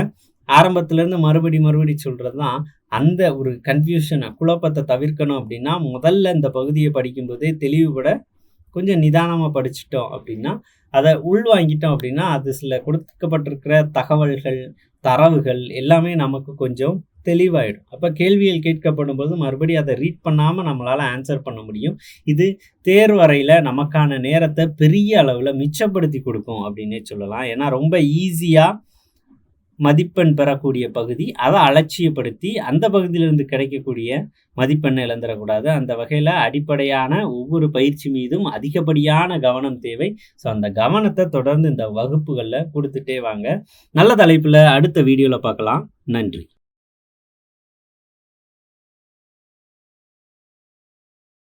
ஆரம்பத்திலேருந்து மறுபடி சொல்கிறது தான் அந்த ஒரு கன்ஃபியூஷனை, குழப்பத்தை தவிர்க்கணும் அப்படின்னா முதல்ல இந்த பகுதியை படிக்கும்போதே தெளிவுபட கொஞ்சம் நிதானமாக படிச்சிட்டோம் அப்படின்னா, அதை உள்வாங்கிட்டோம் அப்படின்னா, அது சில கொடுக்கப்பட்டிருக்கிற தகவல்கள், தரவுகள் எல்லாமே நமக்கு கொஞ்சம் தெளிவாயிடும். அப்போ கேள்விகள் கேட்கப்படும் போது மறுபடியும் அதை ரீட் பண்ணாமல் நம்மளால் ஆன்சர் பண்ண முடியும். இது தேர்வறையில் நமக்கான நேரத்தை பெரிய அளவில் மிச்சப்படுத்தி கொடுக்கும் அப்படின்னே சொல்லலாம். ஏன்னா ரொம்ப ஈஸியாக மதிப்பெண் பெறக்கூடிய பகுதி, அதை அலட்சியப்படுத்தி அந்த பகுதியிலிருந்து கிடைக்கக்கூடிய மதிப்பெண்ணை இழந்துடக்கூடாது. அந்த வகையில் அடிப்படையான ஒவ்வொரு பயிற்சி மீதும் அதிகப்படியான கவனம் தேவை. ஸோ அந்த கவனத்தை தொடர்ந்து இந்த வகுப்புகளில் கொடுத்துட்டே வாங்க. நல்ல தலைப்பில் அடுத்த வீடியோவில் பார்க்கலாம். நன்றி.